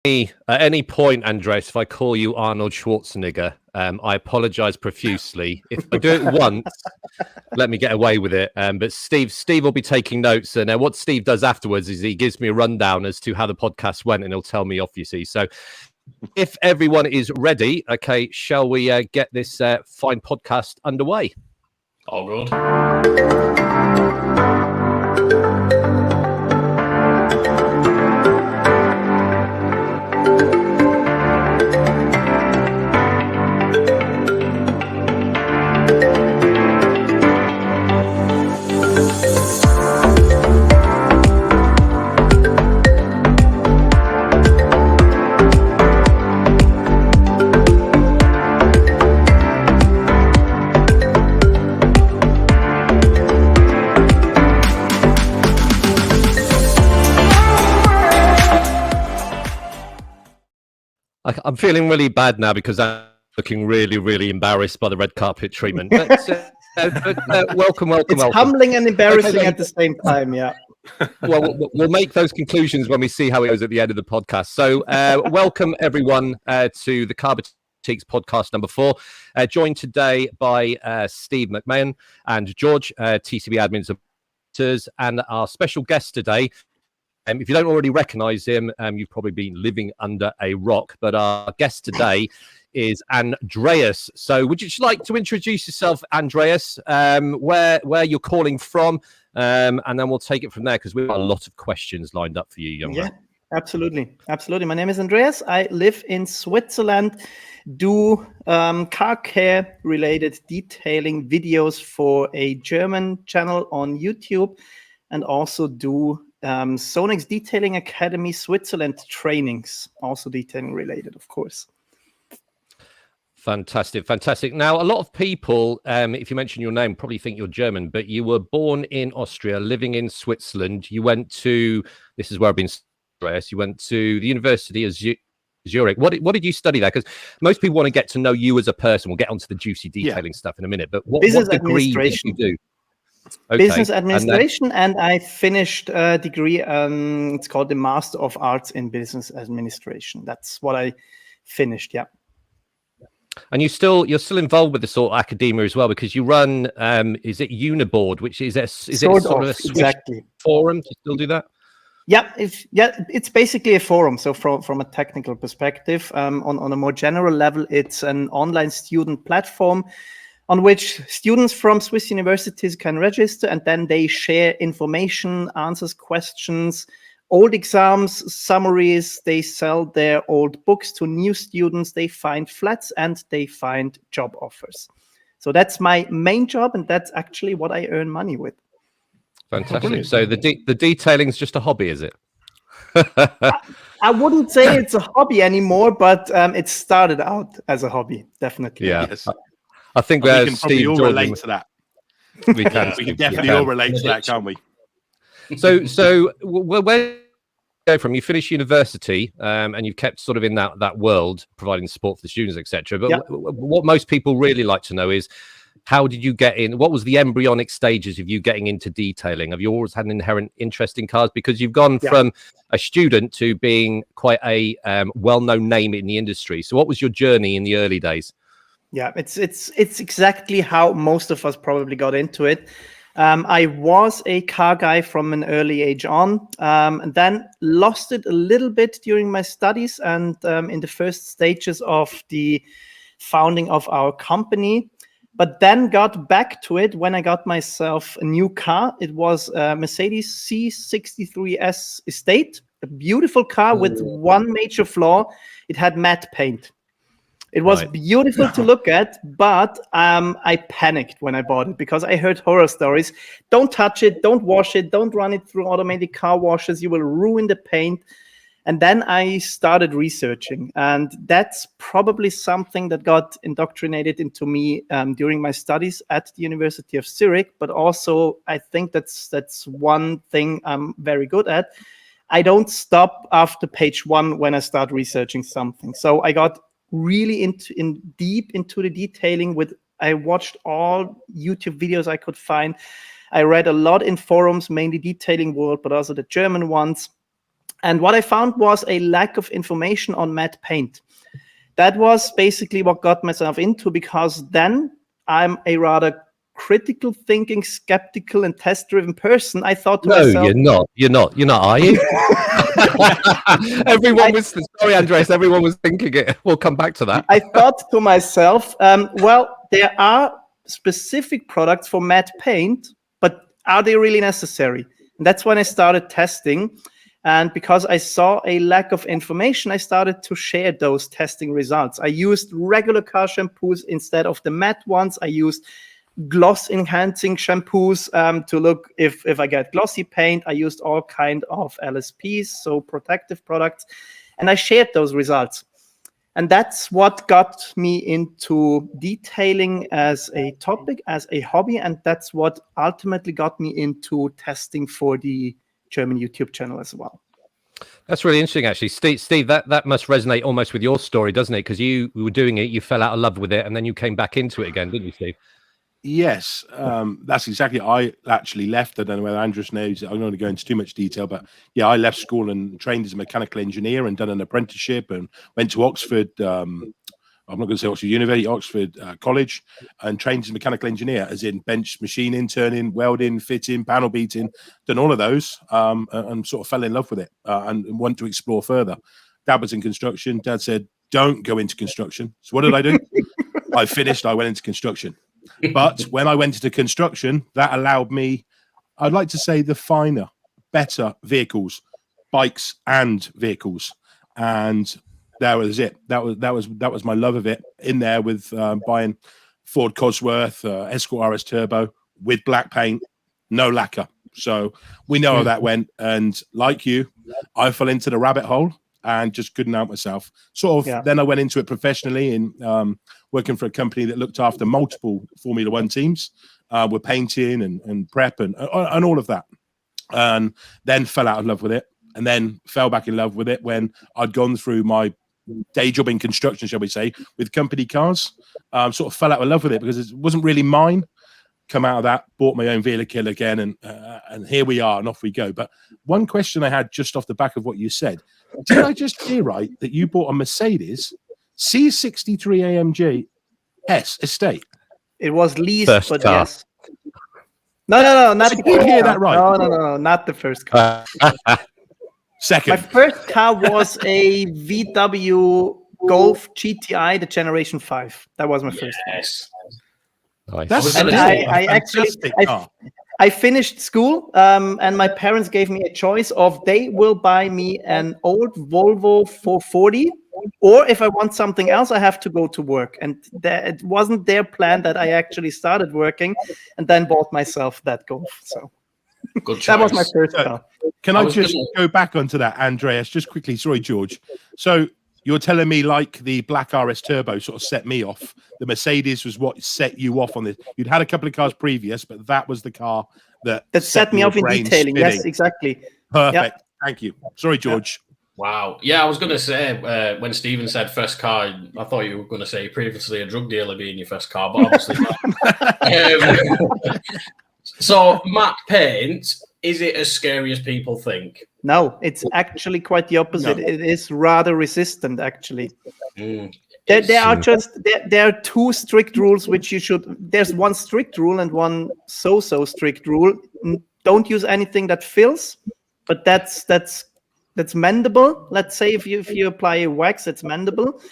At any point, Andreas, if I call you Arnold Schwarzenegger, I apologize profusely. If I do it once, let me get away with it. But Steve will be taking notes. And what Steve does afterwards is he gives me a rundown as to how the podcast went, and he'll tell me off, you see. So if everyone is ready, okay, shall we get this fine podcast underway? All good. I'm feeling really bad now because I'm looking really, really embarrassed by the red carpet treatment. But, welcome. It's humbling and embarrassing at the same time, yeah. Well, we'll make those conclusions when we see how it goes at the end of the podcast. So welcome, everyone, to the Carbatiques podcast number 4. Joined today by Steve McMahon and George, TCB admins and our special guest today. If you don't already recognize him, you've probably been living under a rock. But our guest today is Andreas. So would you just like to introduce yourself, Andreas, where you're calling from, and then we'll take it from there because we've got a lot of questions lined up for you, young man. Absolutely. My name is Andreas. I live in Switzerland, do car care related detailing videos for a German channel on YouTube, and also do SONAX Detailing Academy Switzerland trainings, also detailing related, of course. Fantastic. Now, a lot of people, if you mention your name, probably think you're German, but you were born in Austria, living in Switzerland. You went to, this is where I've been, Andreas, you went to the University of Zurich. What did you study there? Because most people want to get to know you as a person. We'll get onto the juicy detailing stuff in a minute, but what degree did you do? Okay. Business administration, and I finished a degree. It's called the Master of Arts in Business Administration. That's what I finished. Yeah. And you're still involved with the sort of academia as well, because you run. Is it Uniboard, which is it sort of a exactly forum? Do you still do that? Yeah, it's basically a forum. So from a technical perspective, on a more general level, it's an online student platform on which students from Swiss universities can register, and then they share information, answers questions, old exams, summaries. They sell their old books to new students. They find flats and they find job offers. So that's my main job, and that's actually what I earn money with. Fantastic. So the detailing is just a hobby, is it? I wouldn't say it's a hobby anymore, but it started out as a hobby, definitely. Yeah. Yes. I think we can probably all relate to that. We can. We can definitely all relate to that, can't we? So where you go from? You finished university, and you've kept sort of in that world, providing support for the students, etc. But what most people really like to know is, how did you get in? What was the embryonic stages of you getting into detailing? Have you always had an inherent interest in cars? Because you've gone from a student to being quite a well-known name in the industry. So what was your journey in the early days? Yeah, it's exactly how most of us probably got into it. I was a car guy from an early age on, and then lost it a little bit during my studies and in the first stages of the founding of our company. But then got back to it when I got myself a new car. It was a Mercedes C63S Estate, a beautiful car with one major flaw. It had matte paint. It was beautiful to look at, but I panicked when I bought it because I heard horror stories. Don't touch it, don't wash it, don't run it through automatic car washers. You will ruin the paint. And then I started researching, and that's probably something that got indoctrinated into me during my studies at the University of Zurich. But also, I think that's one thing I'm very good at. I don't stop after page 1 when I start researching something. So I got really deep into the detailing. I watched all YouTube videos I could find. I read a lot in forums, mainly detailing world, but also the German ones. And what I found was a lack of information on matte paint. That was basically what got myself into, because then I'm a rather critical thinking, skeptical, and test-driven person. I thought to myself, you're not, are you? Everyone was sorry, Andreas. Everyone was thinking it. We'll come back to that. I thought to myself, well, there are specific products for matte paint, but are they really necessary? And that's when I started testing. And because I saw a lack of information, I started to share those testing results. I used regular car shampoos instead of the matte ones. I used gloss enhancing shampoos to look if I get glossy paint. I used all kind of LSPs, so protective products, and I shared those results. And that's what got me into detailing as a topic, as a hobby, and that's what ultimately got me into testing for the German YouTube channel as well. That's really interesting, actually. Steve, that must resonate almost with your story, doesn't it? Because you were doing it, you fell out of love with it, and then you came back into it again, didn't you, Steve? Yes, that's exactly. I actually left. I don't know whether Andreas knows. I'm not going to go into too much detail, but yeah, I left school and trained as a mechanical engineer and done an apprenticeship and went to Oxford. I'm not going to say Oxford University, Oxford College, and trained as a mechanical engineer, as in bench machining, turning, welding, fitting, panel beating. Done all of those, and sort of fell in love with it and want to explore further. Dad was in construction. Dad said, "Don't go into construction." So what did I do? I finished. I went into construction. But when I went into construction, that allowed me, I'd like to say, the finer, better vehicles, bikes and vehicles, and that was it. That was my love of it. In there with buying Ford Cosworth, Escort RS Turbo with black paint, no lacquer. So we know how that went. And like you, I fell into the rabbit hole and just couldn't help myself. Then I went into it professionally in working for a company that looked after multiple Formula One teams with painting and prep and all of that. And then fell out of love with it, and then fell back in love with it when I'd gone through my day job in construction, shall we say, with company cars. Sort of fell out of love with it because it wasn't really mine. Come out of that, bought my own vehicle again, and here we are, and off we go. But one question I had just off the back of what you said, did I just hear right that you bought a Mercedes C63 AMG S Estate? It was leased, First but car. yes. No, not the Did you hear that right? No, not the first car. Second. My first car was a VW Golf GTI, the Generation 5. That was my first one. Nice. That's And I finished school, and my parents gave me a choice of they will buy me an old Volvo 440, or if I want something else, I have to go to work. And it wasn't their plan that I actually started working and then bought myself that Golf. So Good choice. that was my first car. Can I just go back onto that, Andreas, just quickly? Sorry, George. So you're telling me like the black RS Turbo sort of set me off. The Mercedes was what set you off on this. You'd had a couple of cars previous, but that was the car that set me off in detailing. Spinning. Yes, exactly. Perfect. Yep. Thank you. Sorry, George. Wow. Yeah, I was going to say, when Stephen said first car, I thought you were going to say previously a drug dealer being your first car, but obviously not. So, matte paint, is it as scary as people think? No, it's actually quite the opposite. No. It is rather resistant, actually. There are two strict rules which you should. There's one strict rule and one so strict rule. Don't use anything that fills, but that's mendable. Let's say if you apply a wax, it's mendable,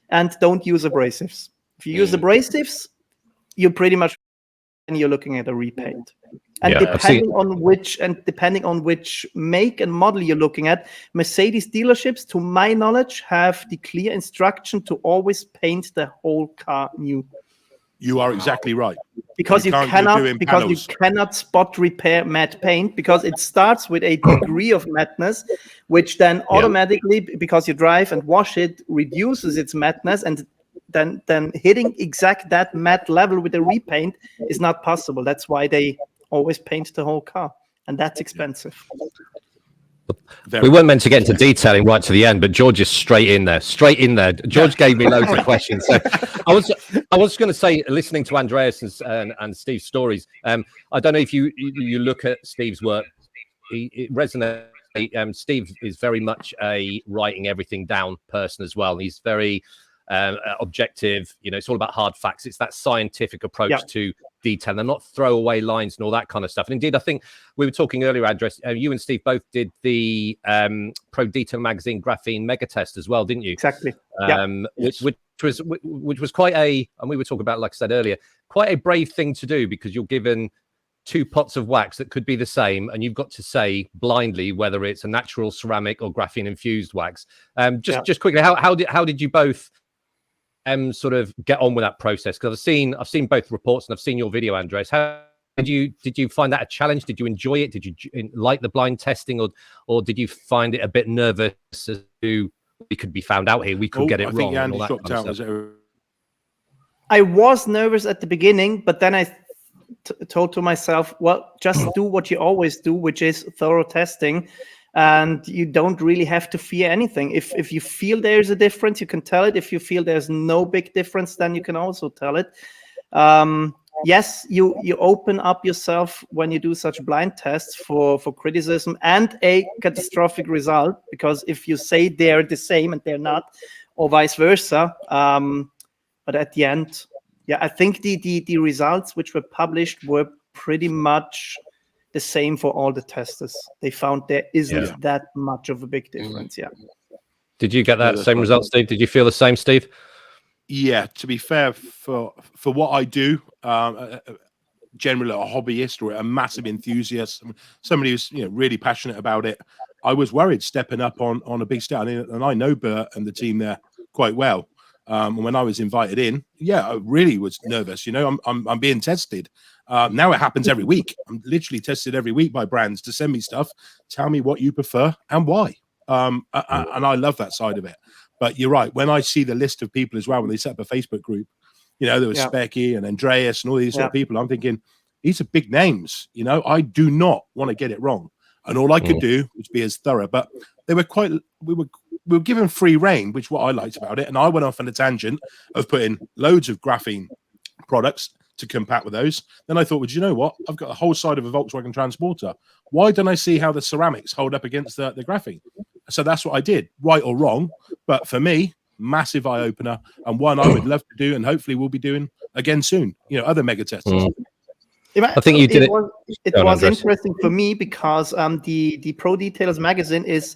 and don't use abrasives. If you use abrasives, you're pretty much you're looking at a repaint. And depending on which make and model you're looking at, Mercedes dealerships, to my knowledge, have the clear instruction to always paint the whole car new. You are exactly right. Because you cannot spot repair matte paint, because it starts with a degree of madness, which then automatically, because you drive and wash it, reduces its madness, and then hitting exact that matte level with a repaint is not possible. That's why they always paint the whole car, and that's expensive. We weren't meant to get into detailing right to the end, but George is straight in there. George gave me loads of questions. So I was going to say, listening to Andreas and Steve's stories, I don't know if you look at Steve's work, it resonates Steve is very much a writing everything down person as well. He's very objective. It's all about hard facts. It's that scientific approach to detail and not throwaway lines and all that kind of stuff. And indeed, I think we were talking earlier, Andreas, you and Steve both did the Pro Detail Magazine graphene mega test as well, didn't you? Exactly. Which was quite and we were talking about, like I said earlier, quite a brave thing to do, because you're given 2 pots of wax that could be the same, and you've got to say blindly whether it's a natural ceramic or graphene infused wax. Just quickly, how did you both sort of get on with that process? Because I've seen both reports and I've seen your video, Andreas. How did you find that a challenge? Did you enjoy it? Did you like the blind testing, or did you find it a bit nervous as to we could be found out here, we could get it wrong? I think dropped out. I was nervous at the beginning, but then I told to myself, well, just do what you always do, which is thorough testing, and you don't really have to fear anything. If you feel there's a difference, you can tell it. If you feel there's no big difference, then you can also tell it. Yes, you open up yourself when you do such blind tests for criticism and a catastrophic result, because if you say they're the same and they're not, or vice versa, but at the end, I think the results which were published were pretty much the same for all the testers. They found there isn't that much of a big difference. Did you get that same result, Steve? Did you feel the same, Steve? Yeah, to be fair, for what I do, generally a hobbyist or a massive enthusiast, somebody who's really passionate about it, I was worried stepping up on a big stage, and I know Bert and the team there quite well. And when I was invited in, I really was nervous. I'm being tested. Now it happens every week. I'm literally tested every week by brands to send me stuff, tell me what you prefer and why. And I love that side of it. But you're right. When I see the list of people as well, when they set up a Facebook group, there was Specky and Andreas and all these sort of people, I'm thinking, these are big names. I do not want to get it wrong. And all I could do was be as thorough. But they were we were given free reign, which is what I liked about it. And I went off on a tangent of putting loads of graphene products to compact with those. Then I thought, well, you know what? I've got a whole side of a Volkswagen Transporter. Why don't I see how the ceramics hold up against the graphene? So that's what I did, right or wrong. But for me, massive eye opener, and one I would love to do, and hopefully we'll be doing again soon. Other mega tests. I think you did it. It was interesting for me because the Pro Detailers magazine is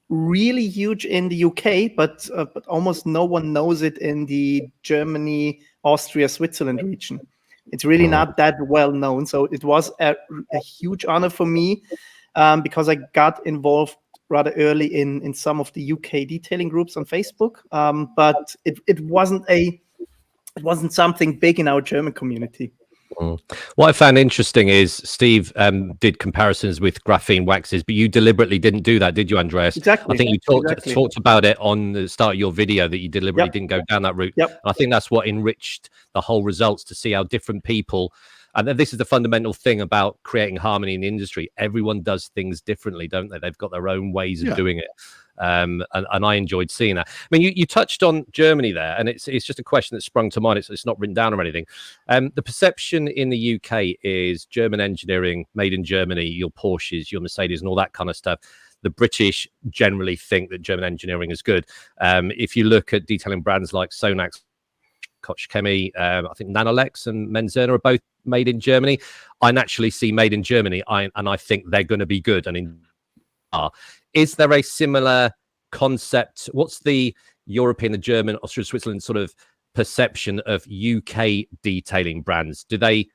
really huge in the UK, but almost no one knows it in the Germany, Austria, Switzerland region. It's really not that well known. So it was a huge honor for me because I got involved rather early in some of the UK detailing groups on Facebook. But it wasn't something big in our German community. What I found interesting is Steve did comparisons with graphene waxes, but you deliberately didn't do that, did you, Andreas? Exactly. I think you talked about it on the start of your video, that you deliberately didn't go down that route. And I think that's what enriched the whole results, to see how different people, and this is the fundamental thing about creating harmony in the industry. Everyone does things differently, don't they? They've got their own ways of doing it. And I enjoyed seeing that. I mean, you touched on Germany there, and it's just a question that sprung to mind. It's not written down or anything. The perception in the UK is German engineering, made in Germany, your Porsches, your Mercedes, and all that kind of stuff. The British generally think that German engineering is good. If you look at detailing brands like Sonax, Koch Chemie, I think Nanolex and Menzerner are both made in Germany. I naturally see made in Germany, and I think they're going to be good. Is there a similar concept? What's the European, the German, Austria, Switzerland sort of perception of UK detailing brands? Do they,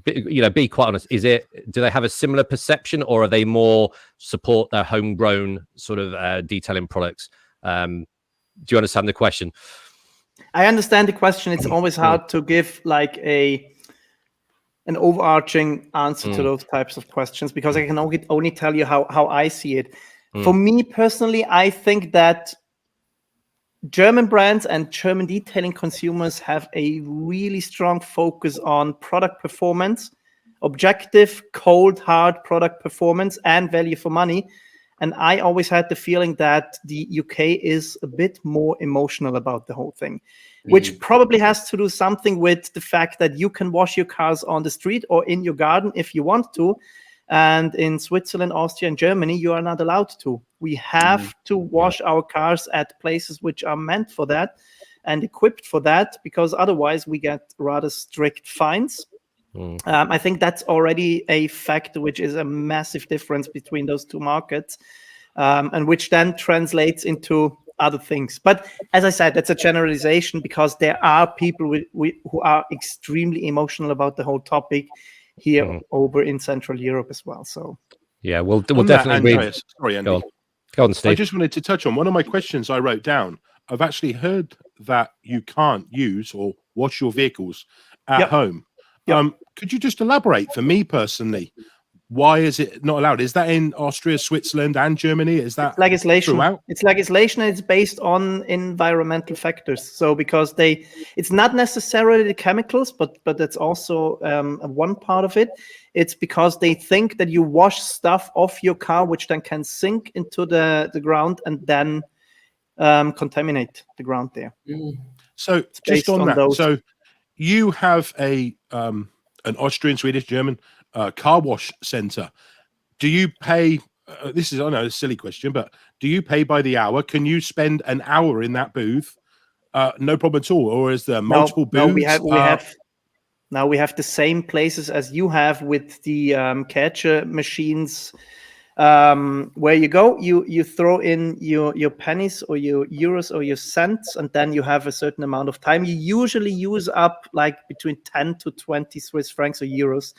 be quite honest, do they have a similar perception, or are they more support their homegrown sort of detailing products? Do you understand the question? I understand the question. It's always hard to give like an overarching answer to those types of questions, because I can only tell you how I see it. For me personally, I think that German brands and German detailing consumers have a really strong focus on product performance, objective, cold, hard product performance, and value for money. And I always had the feeling that the UK is a bit more emotional about the whole thing, which probably has to do something with the fact that you can wash your cars on the street or in your garden if you want to. And in Switzerland, Austria, and Germany, you are not allowed to. We have to wash our cars at places which are meant for that and equipped for that, because otherwise we get rather strict fines. I think that's already a fact, which is a massive difference between those two markets, and which then translates into other things. But as I said, that's a generalization, because there are people who are extremely emotional about the whole topic here over in Central Europe as well. So yeah, we'll On that, definitely Andreas, sorry, Andy. Go on, I Steve. just wanted to touch on one of my questions I wrote down. I've actually heard that you can't use or wash your vehicles at home. Could you just elaborate for me personally? Why is it not allowed? Is that in Austria, Switzerland, and Germany? Is that legislation? throughout? It's legislation, and it's based on environmental factors. So because it's not necessarily the chemicals, but that's also one part of it. It's because they think that you wash stuff off your car, which then can sink into the ground and then contaminate the ground there. So just on that, so you have an Austrian, Swedish, German car wash center. Do you pay? This is, I know, a silly question, but do you pay by the hour? Can you spend an hour in that booth? No problem at all, or is there multiple booths? No, we have the same places as you have with the catcher machines. Where you go, you throw in your pennies or your euros or your cents, and then you have a certain amount of time. You usually use up like between 10 to 20 Swiss francs or euros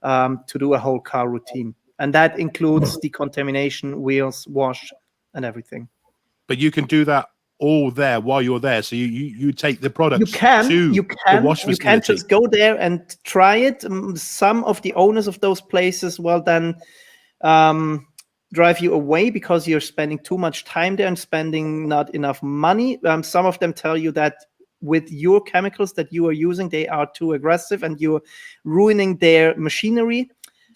to do a whole car routine. And that includes decontamination, wheels, wash, and everything. But you can do that all there while you're there. So you take the products you can wash facility. You can just go there and try it. Some of the owners of those places will then drive you away because you're spending too much time there and spending not enough money. Some of them tell you that with your chemicals that you are using, they are too aggressive and you're ruining their machinery.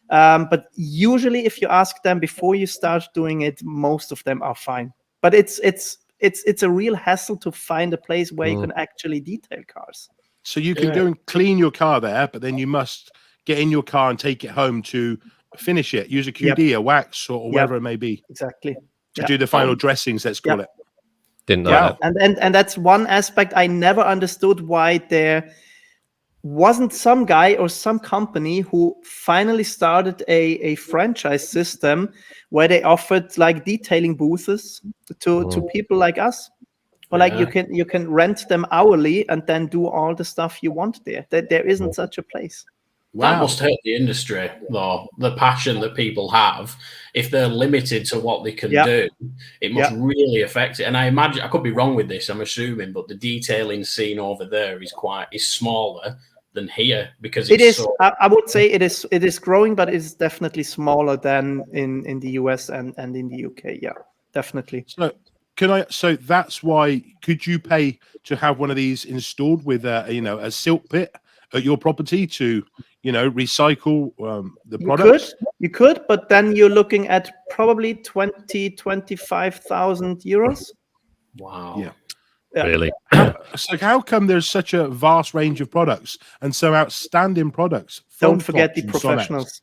But usually if you ask them before you start doing it, most of them are fine. But it's a real hassle to find a place where you can actually detail cars. So you can go and clean your car there, but then you must get in your car and take it home to finish it. Use a QD, a wax, or whatever it may be. Exactly. To do the final dressings, let's call it. Didn't know that. And that's one aspect I never understood, why there wasn't some guy or some company who finally started a franchise system where they offered like detailing booths to people like us. Or like you can rent them hourly and then do all the stuff you want there. There isn't such a place. Wow. That must hurt the industry, though. The passion that people have, if they're limited to what they can do, it must really affect it. And I imagine, I could be wrong with this, I'm assuming, but the detailing scene over there is smaller than here, because it is. I would say it is growing, but it's definitely smaller than in the US and in the UK. Yeah, definitely. So that's why. Could you pay to have one of these installed with a silt pit at your property to recycle the products? You could, but then you're looking at probably 25,000 euros. Wow. Yeah. Really? So how come there's such a vast range of products and so outstanding products? Don't forget the professionals.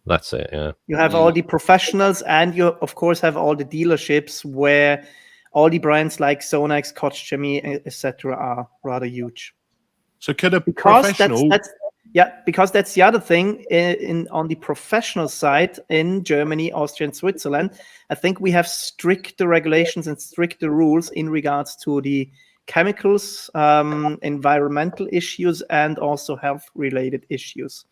That's it, yeah. You have all the professionals, and you, of course, have all the dealerships where all the brands like SONAX, Koch Chemie, etc. are rather huge. So could a professional... because that's the other thing on the professional side in Germany, Austria, and Switzerland. I think we have stricter regulations and stricter rules in regards to the chemicals, environmental issues, and also health-related issues.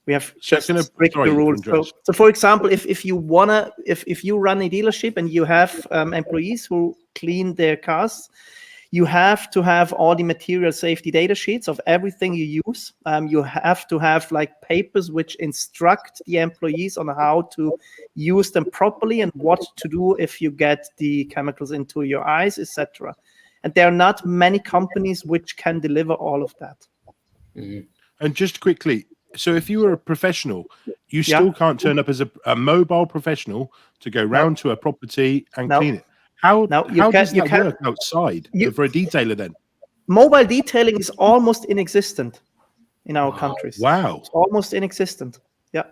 We have stricter rules. So, for example, if you run a dealership and you have employees who clean their cars, you have to have all the material safety data sheets of everything you use. You have to have like papers which instruct the employees on how to use them properly and what to do if you get the chemicals into your eyes, etc. And there are not many companies which can deliver all of that. Mm-hmm. And just quickly, so if you were a professional, you still can't turn up as a mobile professional to go round to a property and clean it. How does that work outside for a detailer then? Mobile detailing is almost inexistent in our countries. Wow. It's almost inexistent. Yeah.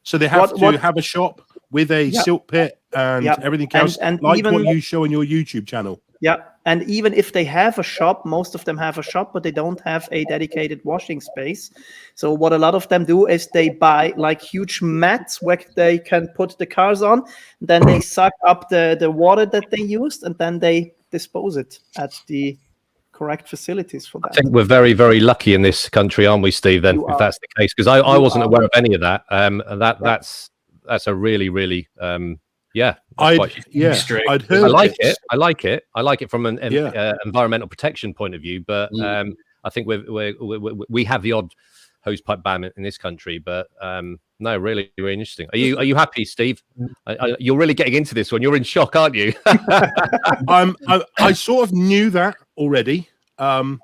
So they have to have a shop with a silt pit and everything else, and like even, what you show on your YouTube channel. Yeah, and even if they have a shop, most of them have a shop, but they don't have a dedicated washing space. So what a lot of them do is they buy like huge mats where they can put the cars on, then they suck up the water that they used, and then they dispose it at the correct facilities for that. I think we're very, very lucky in this country, aren't we, Steve, then, if that's the case? Because I wasn't aware of any of that. That's a really, really... I'd heard I like it. I like it. I like it from an environmental protection point of view. But I think we have the odd hosepipe ban in this country. But no, really, really interesting. Are you happy, Steve? You're really getting into this one. You're in shock, aren't you? I sort of knew that already, but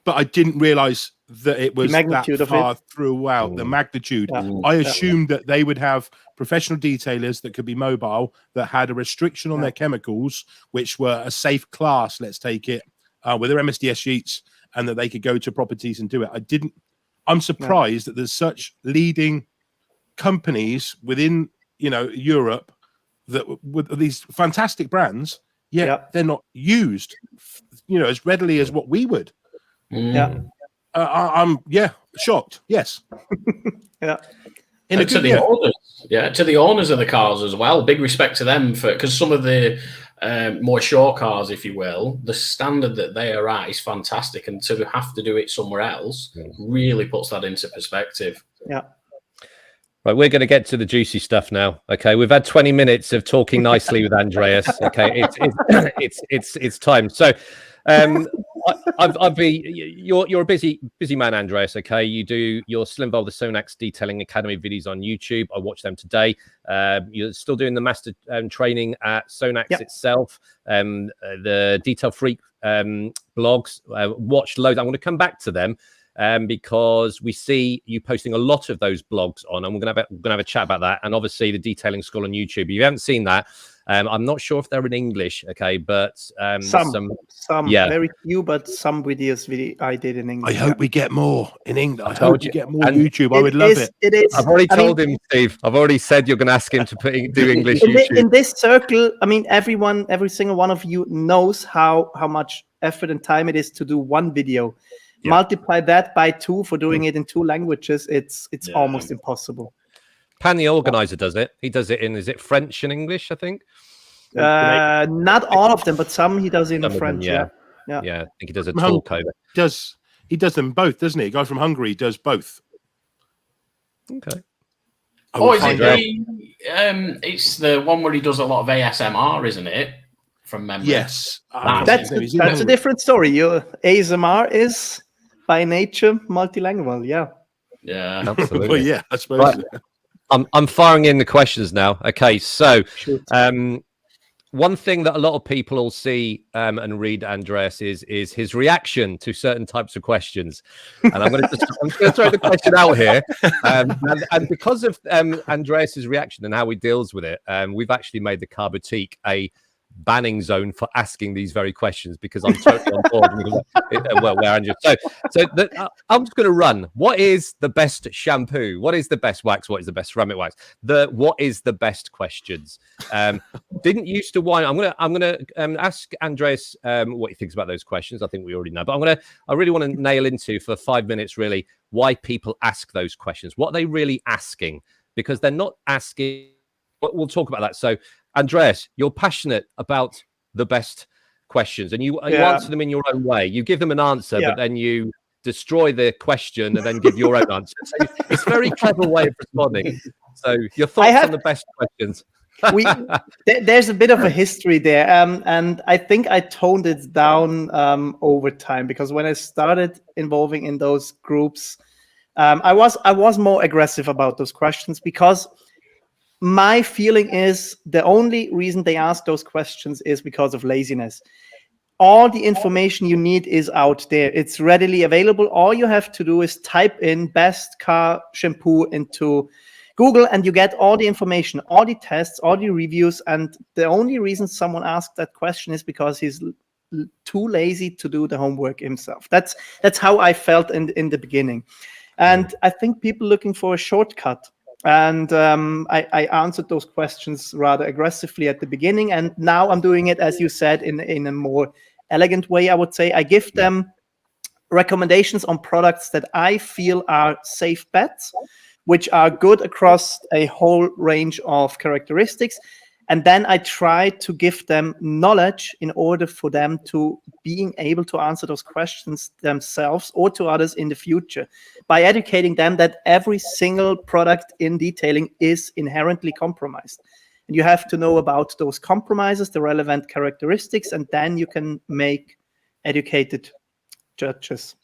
I didn't realise that it was that far throughout the magnitude. I assumed that they would have professional detailers that could be mobile, that had a restriction on their chemicals, which were a safe class, let's take it, with their MSDS sheets, and that they could go to properties and do it. I'm surprised that there's such leading companies within, Europe that with these fantastic brands, they're not used, as readily as what we would. I'm shocked. Yes. To the owners of the cars as well. Big respect to them because some of the more short cars, if you will, the standard that they are at is fantastic, and to have to do it somewhere else really puts that into perspective. Yeah. Right, we're going to get to the juicy stuff now. Okay, we've had 20 minutes of talking nicely with Andreas. Okay, it's time. So, you're a busy man, Andreas. Okay, you're still involved with the SONAX Detailing Academy videos on YouTube. I watched them today. You're still doing the master training at SONAX itself. The Detail Freak blogs. Watched loads. I'm going to come back to them. Because we see you posting a lot of those blogs on, and we're gonna have a chat about that. And obviously the Detailing School on YouTube. If you haven't seen that, I'm not sure if they're in English, okay, but some very few, but some videos I did in English. I hope we get more in English. I hope you get more YouTube. I would love it. It is. I've already told him, Steve. I've already said you're going to ask him to do English YouTube. In this circle, I mean, every single one of you knows how much effort and time it is to do one video. Multiply that by 2 for doing it in 2 languages. It's almost impossible. Pan, the organizer, does it. He does it in, is it French and English, I think? Not all of them, but some he does in French. Yeah, I think he does a talk over. He does them both, doesn't he? A guy from Hungary does both. Okay. Is it it's the one where he does a lot of ASMR, isn't it? From memory. Yes. That's a different story. Your ASMR is by nature multilingual. Yeah, absolutely. Well, yeah, I suppose. Right. I'm firing in the questions now. Okay, so one thing that a lot of people will see and read Andreas is his reaction to certain types of questions, and I'm going to throw the question out here, and because of Andreas's reaction and how he deals with it, we've actually made the Car Boutique a banning zone for asking these very questions, because I'm totally on board. I'm just going to run. What is the best shampoo? What is the best wax? What is the best ceramic wax? What is the best questions? Didn't used to wine. I'm gonna ask Andreas what he thinks about those questions. I think we already know, but I really want to nail into for 5 minutes really why people ask those questions. What are they really asking? Because they're not asking. We'll talk about that. So, Andreas, you're passionate about the best questions, and you answer them in your own way. You give them an answer, but then you destroy the question and then give your own answer. So it's a very clever way of responding. So your thoughts on the best questions. There's a bit of a history there, and I think I toned it down over time, because when I started involving in those groups, I was more aggressive about those questions, because my feeling is the only reason they ask those questions is because of laziness. All the information you need is out there. It's readily available. All you have to do is type in best car shampoo into Google, and you get all the information, all the tests, all the reviews. And the only reason someone asked that question is because he's too lazy to do the homework himself. That's how I felt in the beginning. And I think people looking for a shortcut And I answered those questions rather aggressively at the beginning. And now I'm doing it, as you said, in a more elegant way, I would say. I give them recommendations on products that I feel are safe bets, which are good across a whole range of characteristics. And then I try to give them knowledge in order for them to being able to answer those questions themselves or to others in the future, by educating them that every single product in detailing is inherently compromised. And you have to know about those compromises, the relevant characteristics, and then you can make educated judges.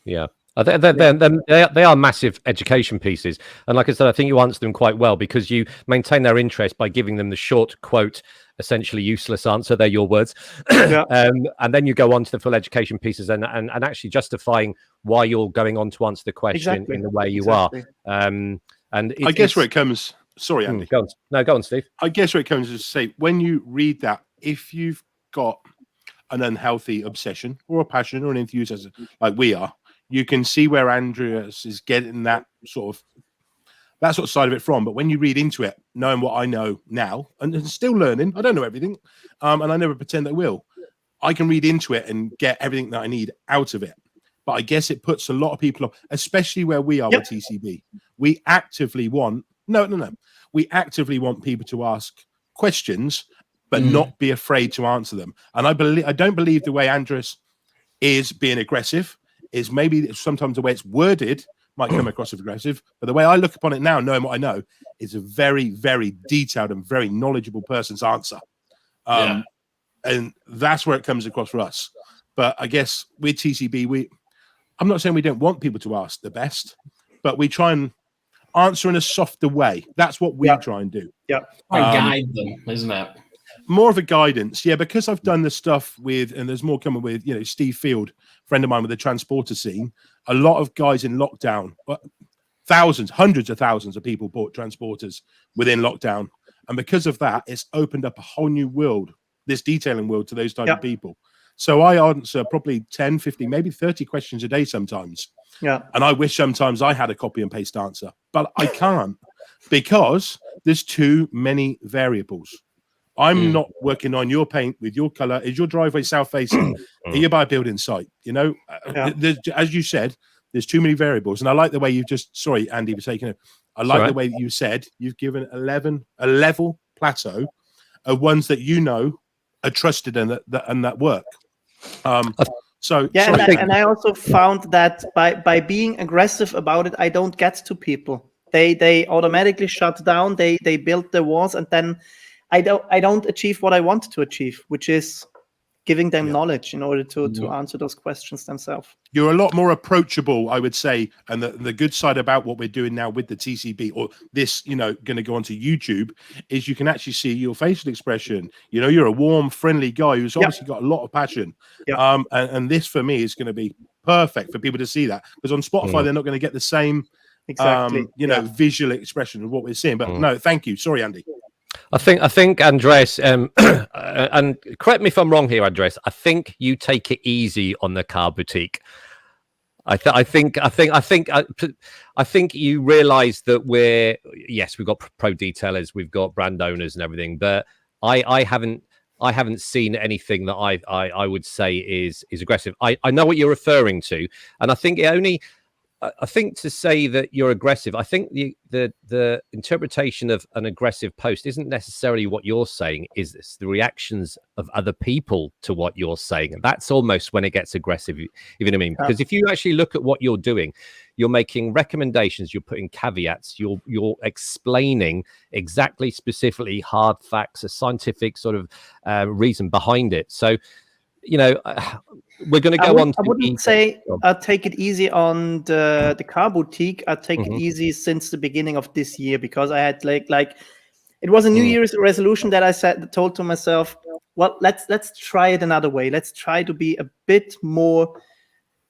Yeah. They are massive education pieces. And like I said, I think you answered them quite well, because you maintain their interest by giving them the short quote, essentially useless answer. They're your words. Yeah. And then you go on to the full education pieces and actually justifying why you're going on to answer the question in the way you are. And I guess where it comes, sorry, Andy. Go on. No, go on, Steve. I guess where it comes is to say, when you read that, if you've got an unhealthy obsession or a passion or an enthusiasm like we are, you can see where Andreas is getting that sort of side of it from. But when you read into it, knowing what I know now and still learning, I don't know everything, and I never pretend I will. I can read into it and get everything that I need out of it. But I guess it puts a lot of people off, especially where we are with TCB. We actively want we actively want people to ask questions, but not be afraid to answer them. And I don't believe the way Andreas is being aggressive is maybe sometimes the way it's worded might come across as aggressive, but the way I look upon it now, knowing what I know, is a very, very detailed and very knowledgeable person's answer. And that's where it comes across for us. But I guess with TCB, I'm not saying we don't want people to ask the best, but we try and answer in a softer way. That's what we try and do. Yeah. Guide them, isn't it? More of a guidance, because I've done the stuff with, and there's more coming with, Steve Field, friend of mine with the transporter scene. A lot of guys in lockdown, thousands, hundreds of thousands of people bought transporters within lockdown, and because of that, it's opened up a whole new world, this detailing world, to those type of people. So I answer probably 10, 50, maybe 30 questions a day sometimes. Yeah, and I wish sometimes I had a copy and paste answer, but I can't because there's too many variables. I'm not working on your paint with your color. Is your driveway south facing? Are you by a building site? As you said, there's too many variables. And I like the way you've sorry, Andy, for taking it. I like the way that you said you've given a level plateau of ones that are trusted and that work. And I also found that by being aggressive about it, I don't get to people. They automatically shut down. They build the walls, and then I don't achieve what I want to achieve, which is giving them knowledge in order to answer those questions themselves. You're a lot more approachable, I would say, and the good side about what we're doing now with the TCB, or this, going to go onto YouTube, is you can actually see your facial expression. You're a warm, friendly guy who's obviously got a lot of passion. And this for me is going to be perfect for people to see that, because on Spotify they're not going to get the same visual expression of what we're seeing. But no, thank you. Sorry, Andy. I think Andreas, and correct me if I'm wrong here, Andreas, I think you take it easy on the car boutique. I think you realise that we've got pro detailers, we've got brand owners and everything, but I haven't seen anything that I would say is aggressive. I know what you're referring to, and I think to say that you're aggressive, I think the interpretation of an aggressive post isn't necessarily what you're saying, is this the reactions of other people to what you're saying. And that's almost when it gets aggressive, you know what I mean? Because if you actually look at what you're doing, you're making recommendations, you're putting caveats, you're explaining exactly, specifically hard facts, a scientific sort of reason behind it. So, we're going to go on. I wouldn't say I'll take it easy on the car boutique. I'll take it easy since the beginning of this year, because I had like it was a New Year's resolution that I told to myself, well, let's try it another way. Let's try to be a bit more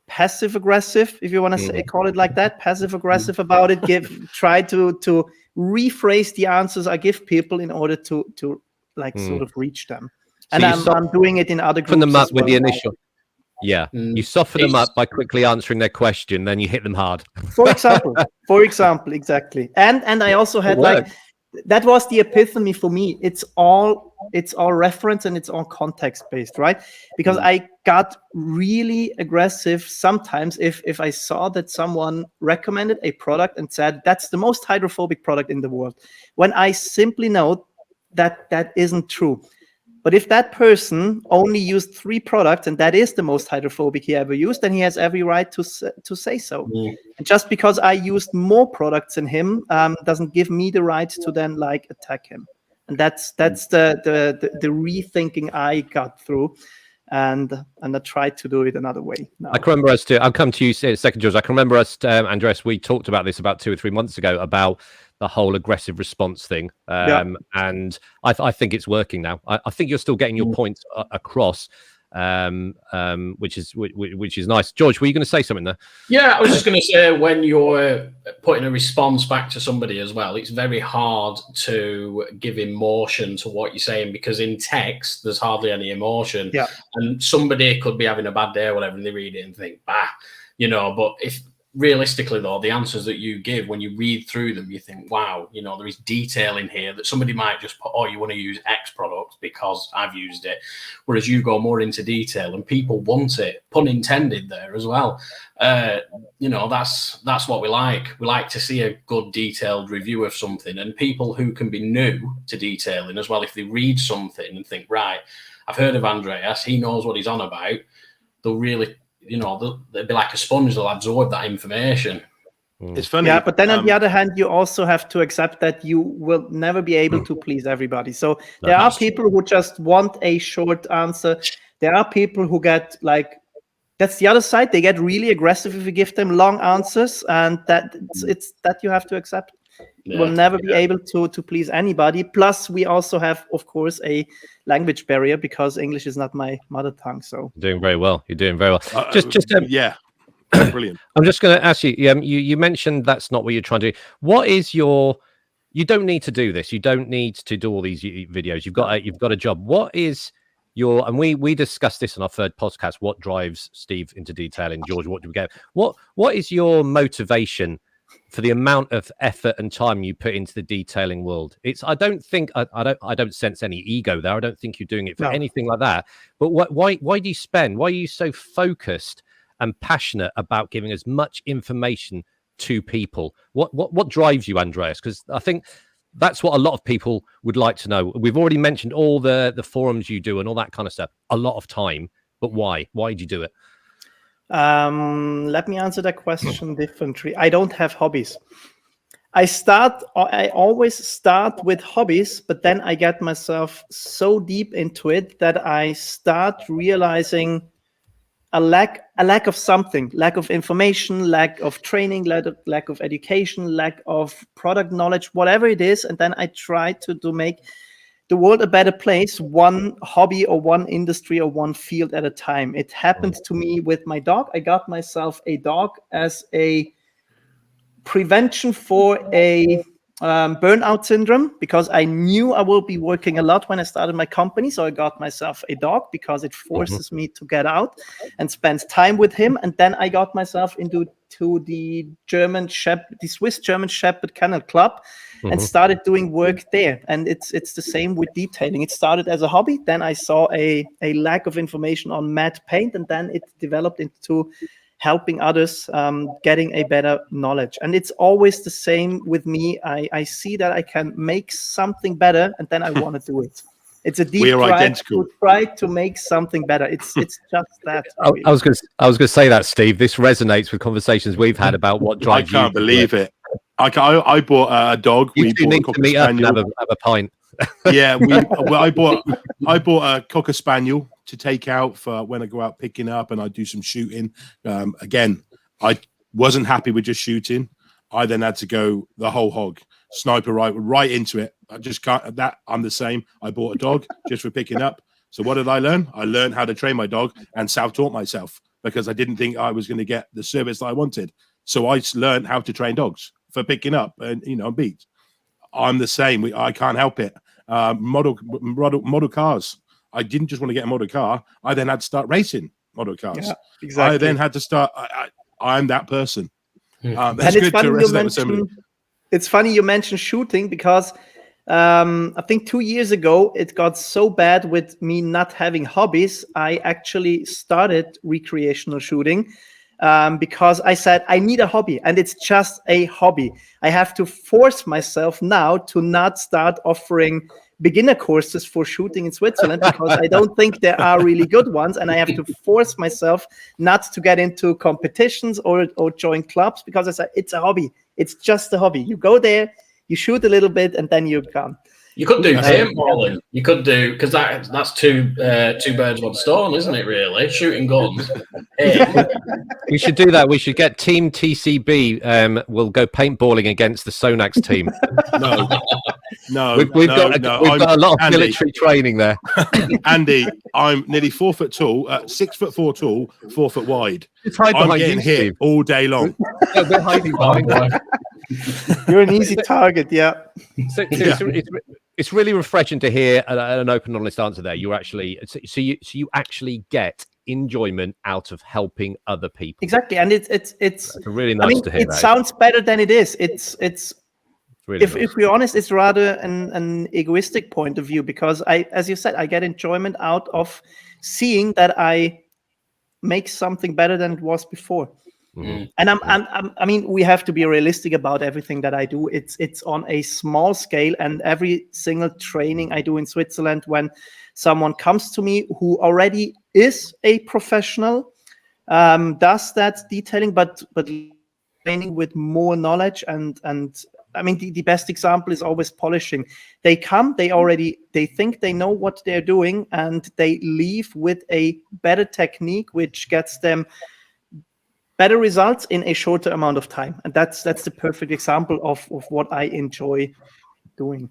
passive aggressive, if you want to call it like that, passive aggressive about it. Try to rephrase the answers I give people in order to sort of reach them. And I'm doing it in other groups from the as well. with the initial. Yeah, you soften them up by quickly answering their question, then you hit them hard. For example, exactly. And I also had like, that was the epiphany for me. It's all reference and it's all context based, right? Because I got really aggressive sometimes if I saw that someone recommended a product and said that's the most hydrophobic product in the world, when I simply know that that isn't true. But if that person only used 3 products and that is the most hydrophobic he ever used, then he has every right to say so. And just because I used more products than him doesn't give me the right to then like attack him. And that's the rethinking I got through. And I tried to do it another way now. I can remember us I'll come to you in a second, George. I can remember us, Andreas, we talked about this about 2 or 3 months ago about the whole aggressive response thing. And I think it's working now. I think you're still getting your points across, which is nice. George, were you going to say something there? Yeah, I was just going to say, when you're putting a response back to somebody as well, it's very hard to give emotion to what you're saying, because in text there's hardly any emotion. Yeah. And somebody could be having a bad day or whatever, and they read it and think, bah, but if realistically, though, the answers that you give, when you read through them, you think, wow, there is detail in here that somebody might just put, oh, you want to use X product because I've used it. Whereas you go more into detail and people want it, pun intended there as well. That's what we like. We like to see a good detailed review of something, and people who can be new to detailing as well, if they read something and think, right, I've heard of Andreas, he knows what he's on about, they'll really, they'll be like a sponge, they'll absorb that information. It's funny. Yeah, but then on the other hand, you also have to accept that you will never be able to please everybody. So there are people who just want a short answer. There are people who get like, that's the other side. They get really aggressive if you give them long answers, and it's that you have to accept. You will never be able to please anybody. Plus, we also have, of course, a language barrier because English is not my mother tongue. So You're doing very well. You're doing very well. Brilliant. I'm just going to ask you. You mentioned that's not what you're trying to do. What is your? You don't need to do this. You don't need to do all these videos. You've got a job. What is your? And we discussed this in our third podcast. What drives Steve into detailing? George, what do we get? What is your motivation for the amount of effort and time you put into the detailing world? I don't sense any ego there. I don't think you're doing it for anything like that. But why do you spend? Why are you so focused and passionate about giving as much information to people? What drives you, Andreas? Because I think that's what a lot of people would like to know. We've already mentioned all the forums you do and all that kind of stuff. A lot of time, but why? Why do you do it? Let me answer that question differently. I don't have hobbies. I always start with hobbies, but then I get myself so deep into it that I start realizing a lack of something, lack of information, lack of training, lack of education, lack of product knowledge, whatever it is. And then I try to make the world a better place, one hobby or one industry or one field at a time. It happened to me with my dog. I got myself a dog as a prevention for a burnout syndrome, because I knew I will be working a lot when I started my company. So I got myself a dog because it forces me to get out and spend time with him. And then I got myself into the Swiss German Shepherd Kennel Club and started doing work there. And it's the same with detailing. It started as a hobby. Then I saw a lack of information on matte paint, and then it developed into helping others getting a better knowledge. And it's always the same with me. I see that I can make something better, and then I want to do it. It's a deep drive to try to make something better. It's just that. Really. I was going to say that, Steve. This resonates with conversations we've had about what drives you. I can't believe it. I bought a dog. We need to meet up and have a pint. Yeah, I bought a Cocker Spaniel to take out for when I go out picking up and I do some shooting. Again, I wasn't happy with just shooting. I then had to go the whole hog, sniper right into it. I just can't. I'm the same. I bought a dog just for picking up. So what did I learn? I learned how to train my dog and self-taught myself because I didn't think I was going to get the service that I wanted. So I learned how to train dogs for picking up and beats. I'm the same. I can't help it. Model cars. I didn't just want to get a model car. I then had to start racing model cars. Yeah, exactly. I then had to start. I'm that person. And it's funny you mentioned shooting, because I think 2 years ago it got so bad with me not having hobbies. I actually started recreational shooting because I said I need a hobby, and it's just a hobby. I have to force myself now to not start offering beginner courses for shooting in Switzerland, because I don't think there are really good ones, and I have to force myself not to get into competitions or join clubs, because I said it's a hobby. It's just a hobby. You go there, you shoot a little bit, and then you come. You could do paintballing. You could do, because that's two birds, one stone, isn't it? Really, shooting guns. We should do that. We should get Team TCB. We'll go paintballing against the SONAX team. No, we've got a lot of military training there. Andy, I'm nearly 4 foot tall, 6'4" tall, 4 foot wide. I'm getting hit all day long. Yeah, we're hiding behind. You're an easy target, yeah. So it's really refreshing to hear an open, honest answer there. You you actually get enjoyment out of helping other people. Exactly, and it's really nice to hear. It sounds better than it is. It's really if we're honest, it's rather an egoistic point of view, because as you said, I get enjoyment out of seeing that I make something better than it was before. Mm-hmm. And I mean, we have to be realistic about everything that I do. It's on a small scale, and every single training I do in Switzerland, when someone comes to me who already is a professional, does that detailing, but training with more knowledge, and I mean, the best example is always polishing. They come, they think they know what they're doing, and they leave with a better technique, which gets them better results in a shorter amount of time. And that's the perfect example of what I enjoy doing.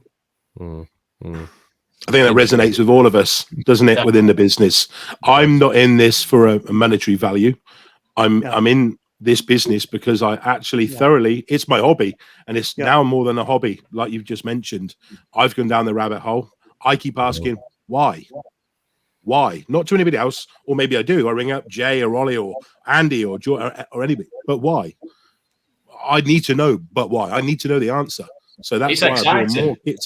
I think that resonates with all of us, doesn't it, within the business? I'm not in this for a monetary value. I'm in this business because I actually thoroughly, it's my hobby, and it's now more than a hobby, like you've just mentioned. I've gone down the rabbit hole. I keep asking, why? Not to anybody else, or maybe I do. I ring up Jay or Ollie or Andy or Joy or anybody, but why? I need to know, but why? I need to know the answer. So that's why I buy more kit.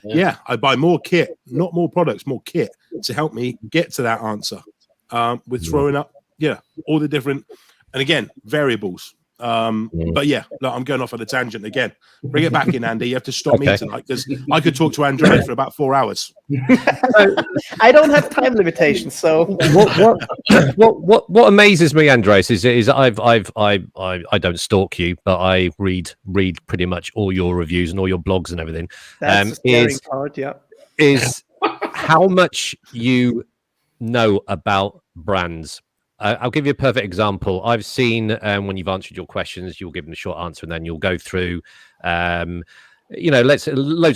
Yeah, I buy more kit, not more products, more kit to help me get to that answer. With throwing up, all the different, and again, variables. But yeah, look, I'm going off on a tangent again. Bring it back in, Andy. You have to stop me tonight, because I could talk to Andrea for about 4 hours. I don't have time limitations, so what amazes me, Andreas, is I don't stalk you, but I read pretty much all your reviews and all your blogs and everything. That's the scary part, is how much you know about brands. I'll give you a perfect example. I've seen when you've answered your questions, you'll give them a short answer, and then you'll go through, loads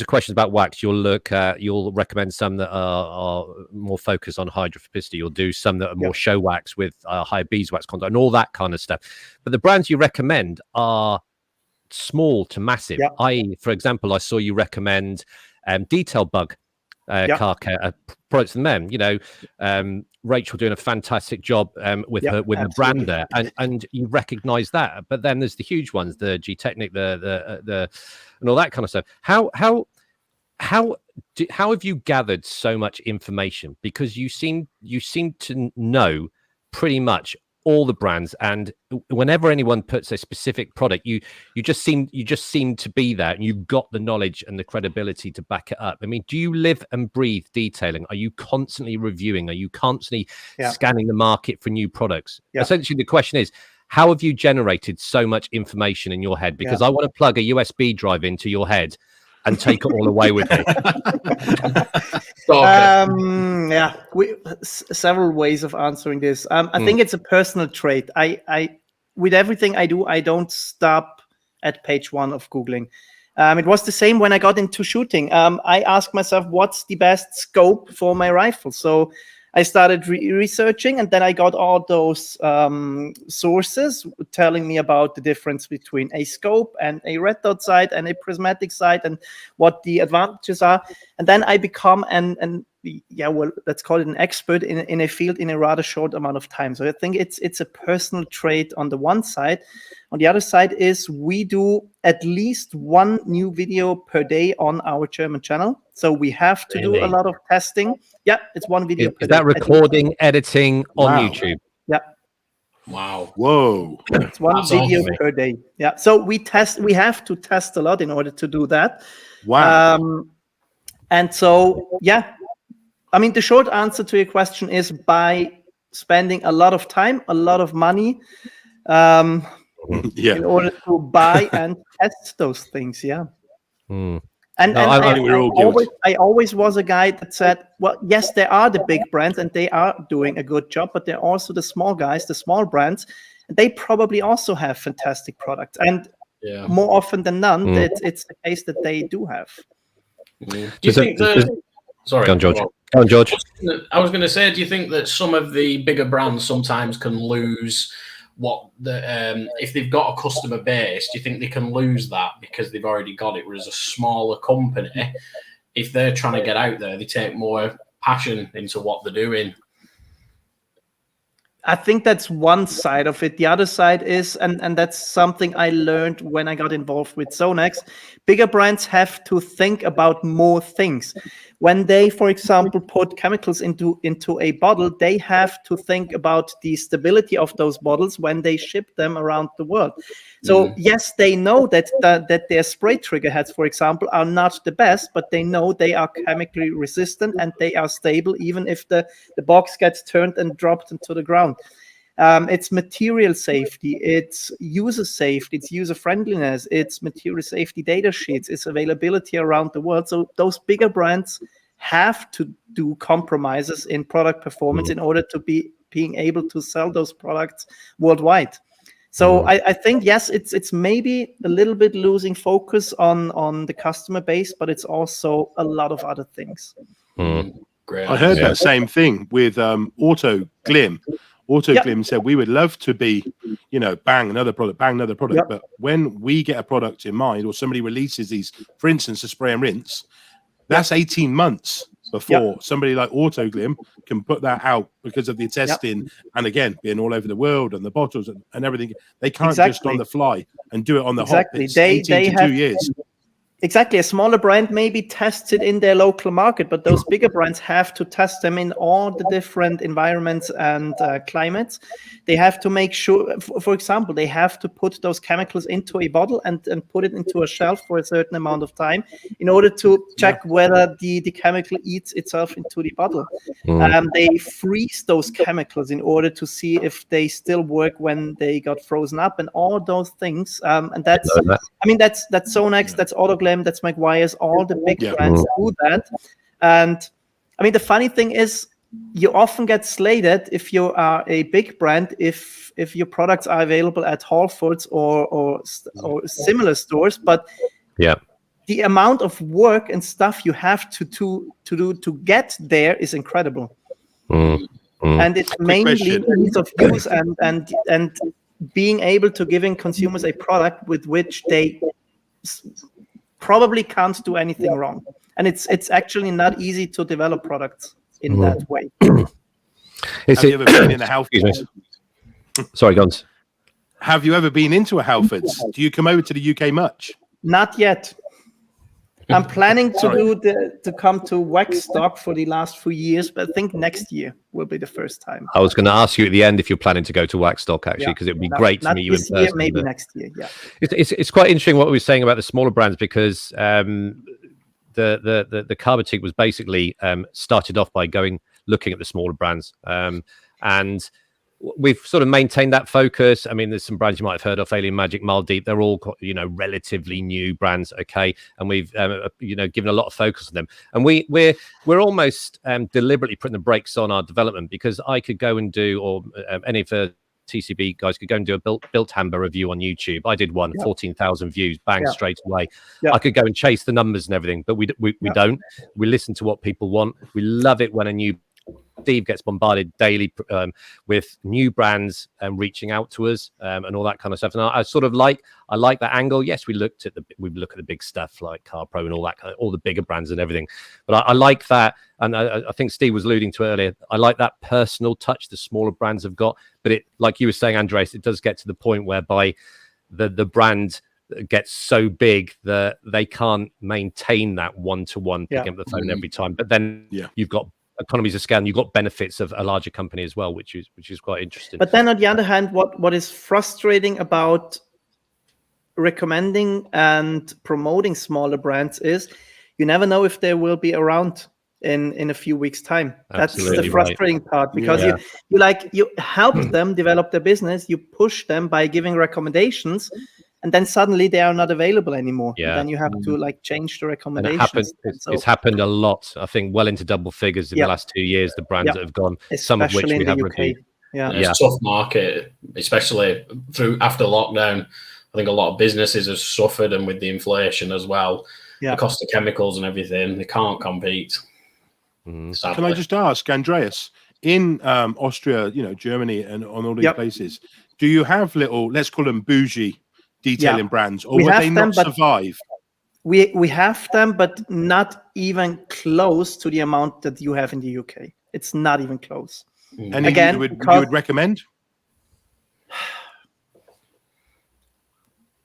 of questions about wax. You'll recommend some that are more focused on hydrophobicity. You'll do some that are more show wax with high beeswax content and all that kind of stuff. But the brands you recommend are small to massive. For example, I saw you recommend Detail Bug car care products from them. Rachel doing a fantastic job with the brand there, and you recognize that. But then there's the huge ones, the G-Technic, the and all that kind of stuff. How have you gathered so much information? Because you seem to know pretty much all the brands, and whenever anyone puts a specific product, you just seem to be there, and you've got the knowledge and the credibility to back it up. I mean, do you live and breathe detailing? Are you constantly reviewing? Are you constantly scanning the market for new products? Essentially, the question is, how have you generated so much information in your head? Because I want to plug a USB drive into your head and take it all away with me. Several ways of answering this. I think it's a personal trait. I with everything I do, I don't stop at page 1 of Googling. It was the same when I got into shooting. I asked myself, what's the best scope for my rifle? So I started researching, and then I got all those sources telling me about the difference between a scope and a red dot sight and a prismatic sight, and what the advantages are. And then I become an well, let's call it an expert in a field in a rather short amount of time. So I think it's a personal trait on the one side. On the other side is we do at least one new video per day on our German channel. So we have to do a lot of testing. Yeah, it's one video per day. Is that recording, editing on YouTube? Yeah. Wow. Whoa. It's one video per day. Yeah. So we have to test a lot in order to do that. Wow. And so, yeah, I mean, the short answer to your question is by spending a lot of time, a lot of money, in order to buy and test those things. Yeah. Mm. And I always was a guy that said, well, yes, there are the big brands and they are doing a good job, but there are also the small guys, the small brands, and they probably also have fantastic products. And more often than none, it's the case that they do have. Do you think sorry, go on, George. Go on, George. I was going to say, do you think that some of the bigger brands sometimes can lose what the if they've got a customer base? Do you think they can lose that because they've already got it? Whereas a smaller company, if they're trying to get out there, they take more passion into what they're doing. I think that's one side of it. The other side is, and that's something I learned when I got involved with SONAX, bigger brands have to think about more things. When they, for example, put chemicals into a bottle, they have to think about the stability of those bottles when they ship them around the world. So yes, they know that their spray trigger heads, for example, are not the best, but they know they are chemically resistant and they are stable even if the box gets turned and dropped into the ground. It's material safety, it's user safety, it's user friendliness, it's material safety data sheets, it's availability around the world. So those bigger brands have to do compromises in product performance in order to being able to sell those products worldwide. So I think, yes, it's maybe a little bit losing focus on the customer base, but it's also a lot of other things. Great. I heard that same thing with Auto Glim. Glim said we would love to be, bang another product. But when we get a product in mind or somebody releases these, for instance, a spray and rinse, that's 18 months before somebody like Auto Glim can put that out because of the testing and again being all over the world and the bottles and everything. They can't just on the fly and do it on the hop. It's 18 to 2 years. Exactly. A smaller brand maybe tests it in their local market, but those bigger brands have to test them in all the different environments and climates. They have to make sure, for example, they have to put those chemicals into a bottle and put it into a shelf for a certain amount of time in order to check whether the chemical eats itself into the bottle. They freeze those chemicals in order to see if they still work when they got frozen up and all those things. And that's SONAX, that's Autoglam, that's McGuire's, all the big brands do that. And I mean, the funny thing is, you often get slated if you are a big brand if your products are available at Whole Foods or similar stores, but the amount of work and stuff you have to do to get there is incredible. And it's mainly ease of use and being able to giving consumers a product with which they probably can't do anything wrong. And it's actually not easy to develop products in that way. Have you ever been in a Halfords? Sorry, Guns. Have you ever been into a Halfords? Do you come over to the UK much? Not yet. I'm planning to come to Waxstock for the last few years, but I think next year will be the first time. I was going to ask you at the end if you're planning to go to Waxstock, actually, because it would be great to meet you in person. Year, maybe next year, yeah. It's quite interesting what we were saying about the smaller brands, because the car boutique was basically started off by looking at the smaller brands, and we've sort of maintained that focus. I mean, there's some brands you might have heard of, Alien Magic, Mile Deep. They're all, relatively new brands, okay, and we've given a lot of focus on them. And we're almost deliberately putting the brakes on our development, because I could go and do, or any of the TCB guys could go and do a built Hamber review on YouTube. I did one, 14,000 views, bang, straight away. I could go and chase the numbers and everything, but we don't. We listen to what people want. We love it when a new Steve gets bombarded daily with new brands and reaching out to us and all that kind of stuff. And I sort of like that angle. Yes, we look at the big stuff like CarPro and all that all the bigger brands and everything. But I like that, and I think Steve was alluding to earlier. I like that personal touch the smaller brands have got. But it, like you were saying, Andreas, it does get to the point whereby the brand gets so big that they can't maintain that one-to-one picking up the phone every time. But then you've got economies of scale and you've got benefits of a larger company as well, which is quite interesting. But then on the other hand, what is frustrating about recommending and promoting smaller brands is you never know if they will be around in a few weeks' time. Absolutely. That's the frustrating part, because you help them develop their business, you push them by giving recommendations, and then suddenly they are not available anymore. Yeah. And then you have to change the recommendations. It's happened a lot. I think well into double figures in the last 2 years, the brands that have gone, some of which we have reviewed. It's a tough market, especially after lockdown. I think a lot of businesses have suffered, and with the inflation as well, the cost of chemicals and everything, they can't compete. Can I just ask, Andreas, in Austria, Germany and on all these places, do you have little, let's call them bougie detailing brands, or would they not survive? We have them, but not even close to the amount that you have in the UK. It's not even close. And again, you would recommend?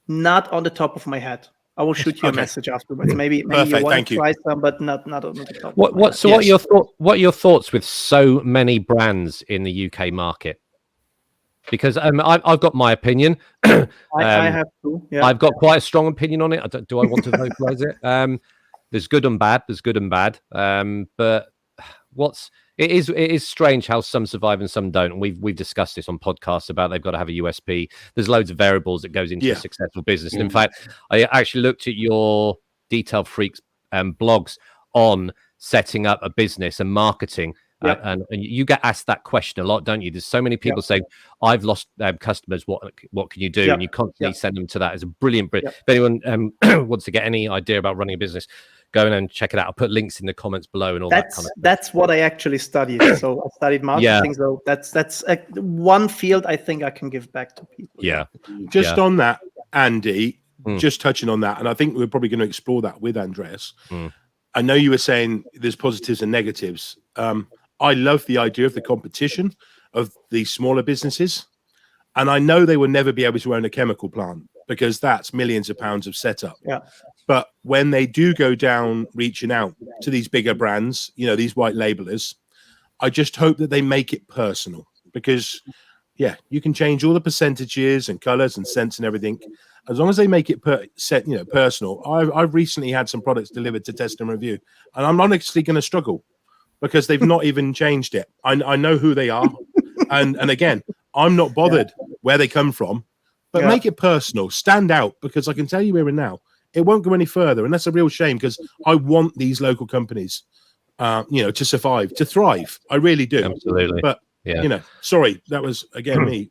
Not on the top of my head. I will shoot you a message afterwards. Maybe you want to try some, but not on the top. What are your thoughts with so many brands in the UK market? Because I've got my opinion. I have too. Yeah. I've got quite a strong opinion on it. Do I want to vocalize it? There's good and bad. But it is strange how some survive and some don't. And we've discussed this on podcasts about they've got to have a USP. There's loads of variables that goes into a successful business. And in fact, I actually looked at your Detail Freaks blogs on setting up a business and marketing. And you get asked that question a lot, don't you? There's so many people saying, I've lost customers. What can you do? And you constantly send them to that. It's a brilliant. If anyone wants to get any idea about running a business, go in and check it out. I'll put links in the comments below and all that kind of stuff. That's what I actually studied. So I studied marketing. So that's one field I think I can give back to people. Yeah. Just on that, Andy, just touching on that, and I think we're probably going to explore that with Andreas. I know you were saying there's positives and negatives. I love the idea of the competition of these smaller businesses. And I know they will never be able to own a chemical plant because that's millions of pounds of setup. Yeah. But when they do go down reaching out to these bigger brands, these white labelers, I just hope that they make it personal, because you can change all the percentages and colors and scents and everything. As long as they make it personal. I've recently had some products delivered to test and review, and I'm honestly going to struggle because they've not even changed it. I know who they are. And again, I'm not bothered where they come from, but make it personal, stand out, because I can tell you here and now, it won't go any further. And that's a real shame, because I want these local companies, to survive, to thrive. I really do. Absolutely. But, sorry, that was, again, me.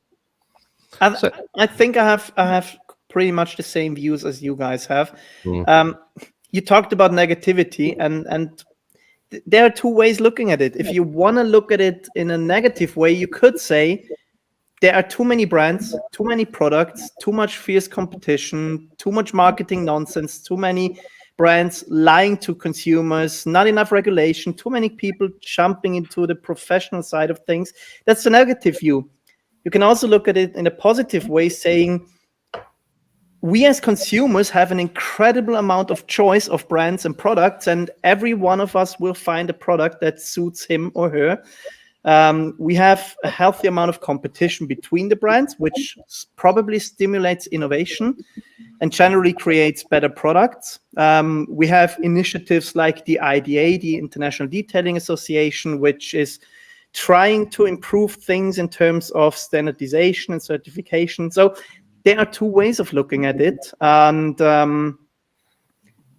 I think I have pretty much the same views as you guys have. You talked about negativity, and there are two ways looking at it. If you want to look at it in a negative way, you could say there are too many brands, too many products, too much fierce competition, too much marketing nonsense, too many brands lying to consumers, not enough regulation, too many people jumping into the professional side of things. That's the negative view. You can also look at it in a positive way, saying we as consumers have an incredible amount of choice of brands and products, and every one of us will find a product that suits him or her. We have a healthy amount of competition between the brands, which probably stimulates innovation and generally creates better products. We have initiatives like the IDA, the International Detailing Association, which is trying to improve things in terms of standardization and certification. So there are two ways of looking at it. And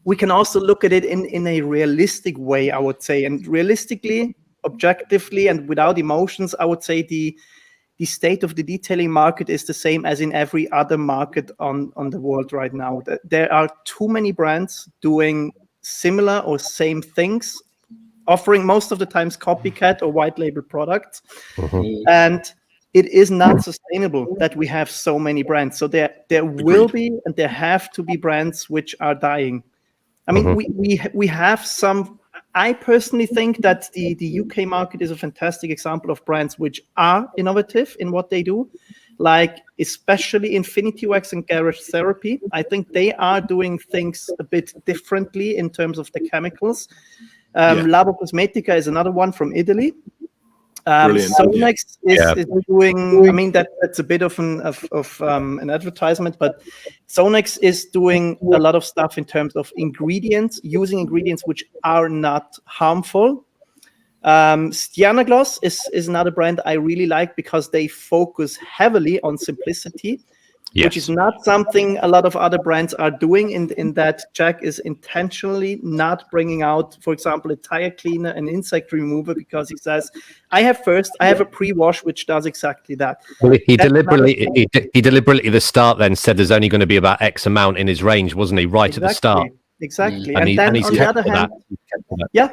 we can also look at it in a realistic way, I would say. And realistically, objectively, and without emotions, I would say the state of the detailing market is the same as in every other market on the world right now. There are too many brands doing similar or same things offering most of the times copycat or white label products. And it is not sustainable that we have so many brands. So there will be and there have to be brands which are dying. I mean, we have some. I personally think that the UK market is a fantastic example of brands which are innovative in what they do, like especially Infinity Wax and Garage Therapy. I think they are doing things a bit differently in terms of the chemicals. Labo Cosmetica is another one from Italy. SONAX is doing. I mean, that's a bit of an advertisement, but SONAX is doing a lot of stuff in terms of ingredients, using ingredients which are not harmful. Stiana Gloss is another brand I really like because they focus heavily on simplicity, which is not something a lot of other brands are doing. In that Jack is intentionally not bringing out, for example, a tire cleaner and insect remover because he says, I have a pre-wash which does exactly that. Well, he deliberately at the start then said there's only going to be about X amount in his range, wasn't he? Right at the start. Exactly. And then on the other hand,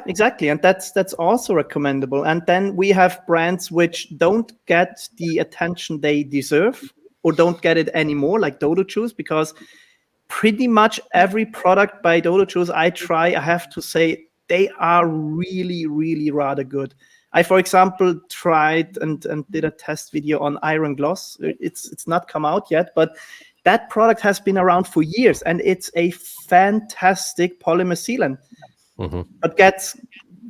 exactly. And that's also recommendable. And then we have brands which don't get the attention they deserve or don't get it anymore, like Dodo Juice, because pretty much every product by Dodo Juice I try, I have to say, they are really, really rather good. I, for example, tried and did a test video on Iron Gloss. It's not come out yet, but that product has been around for years, and it's a fantastic polymer sealant, but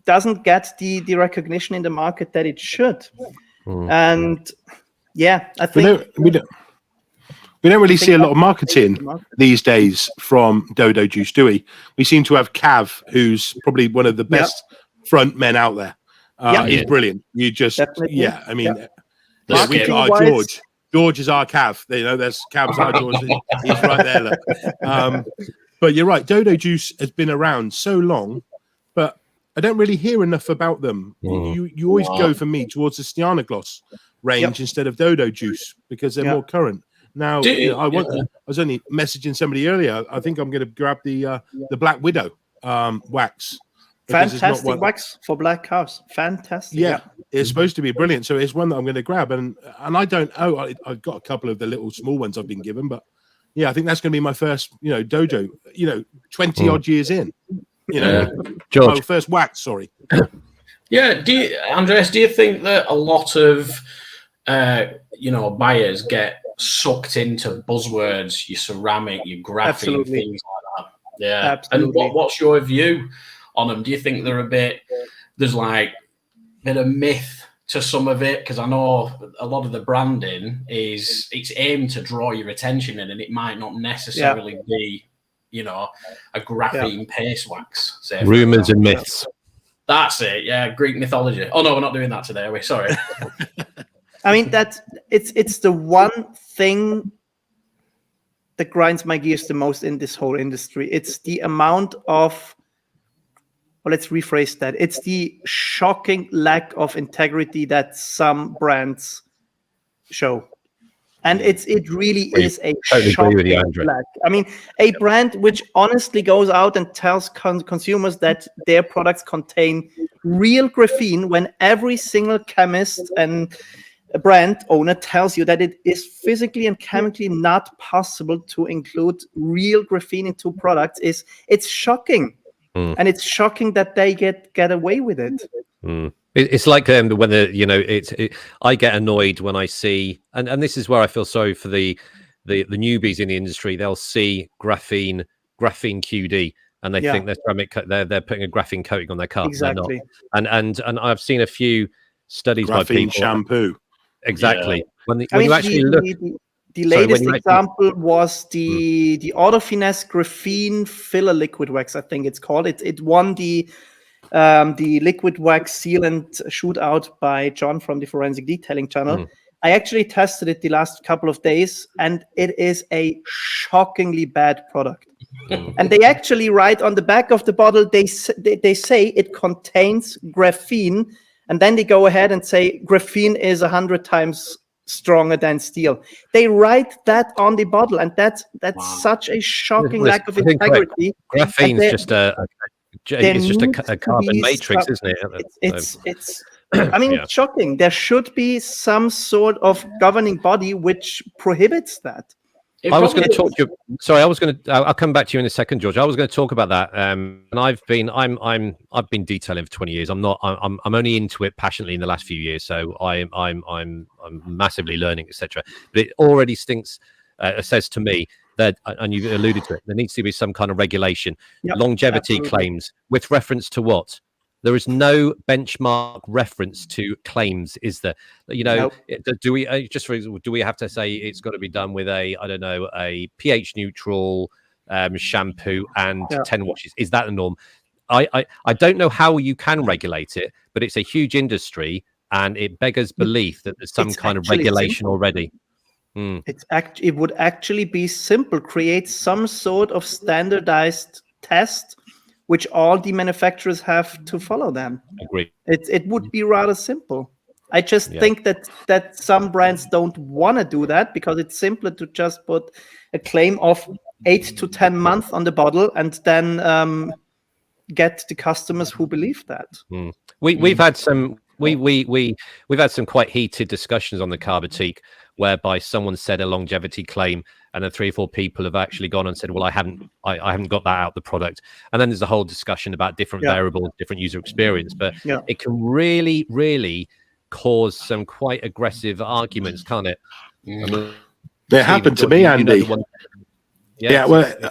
doesn't get the recognition in the market that it should. And I think we don't really see a lot of marketing these days from Dodo Juice, do we? We seem to have Cav, who's probably one of the best front men out there. He's brilliant. You just, I mean, George is our Cav. You know, there's Cav's our George. He's right there. Look. But you're right. Dodo Juice has been around so long, but I don't really hear enough about them. You always go for me towards the Stiana Gloss range instead of Dodo Juice because they're more current. Now, I was only messaging somebody earlier. I think I'm going to grab the Black Widow wax. Fantastic wax for black cars. Fantastic. Yeah, it's supposed to be brilliant. So it's one that I'm going to grab. And I don't know. I've got a couple of the little small ones I've been given, but I think that's going to be my first, dojo. 20 odd years in. George, my first wax. Sorry. Yeah, Andreas, do you think that a lot of buyers get sucked into buzzwords, your ceramic, your graphene, things like that? Yeah. Absolutely. And what's your view on them? Do you think there's like a bit of myth to some of it? Because I know a lot of the branding it's aimed to draw your attention in, and it might not necessarily be, a graphene paste wax. Rumors and myths. That's it. Yeah, Greek mythology. Oh no, we're not doing that today, are we? Sorry. I mean, it's the one thing that grinds my gears the most in this whole industry. It's the amount of, let's rephrase that. It's the shocking lack of integrity that some brands show. And it really is a shocking lack. I mean, a brand which honestly goes out and tells consumers that their products contain real graphene when every single chemist and a brand owner tells you that it is physically and chemically not possible to include real graphene into products, it's shocking. And it's shocking that they get away with it. It's like when I get annoyed when I see, and this is where I feel sorry for the newbies in the industry. They'll see graphene QD, and they think they're putting a graphene coating on their car. Exactly. And I've seen a few studies graphene by people. Shampoo. Exactly. Yeah. When you actually look. The latest example was the Auto Finesse graphene filler liquid wax, I think it's called. It won the liquid wax sealant shootout by John from the Forensic Detailing channel. I actually tested it the last couple of days, and it is a shockingly bad product. And they actually write on the back of the bottle, they say it contains graphene, and then they go ahead and say graphene is 100 times stronger than steel. They write that on the bottle, and that's such a shocking lack of integrity. Graphene's just it's just a carbon matrix, isn't it? It's I mean, it's shocking. There should be some sort of governing body which prohibits that. I was going to talk to you. Sorry, I'll come back to you in a second, George. I was going to talk about that. And I've been detailing for 20 years. I'm only into it passionately in the last few years. So I'm massively learning, etc. But it already says to me that, and you've alluded to it, there needs to be some kind of regulation, longevity claims with reference to what? There is no benchmark reference to claims, is there? Nope. Do we do we have to say it's got to be done with a pH neutral shampoo and 10 washes? Is that the norm? I don't know how you can regulate it, but it's a huge industry, and it beggars belief that there's some kind of regulation already. It would actually be simple. Create some sort of standardized test, which all the manufacturers have to follow them. Agree. It would be rather simple. I just think that some brands don't want to do that because it's simpler to just put a claim of 8 to 10 months on the bottle and then get the customers who believe that. We've had some we've had some quite heated discussions on the Carbotique whereby someone said a longevity claim, and then 3 or 4 people have actually gone and said, well, I haven't got that out the product. And then there's a whole discussion about different variables, different user experience, but it can really, really cause some quite aggressive arguments, can't it? It happened to me, Andy. Well,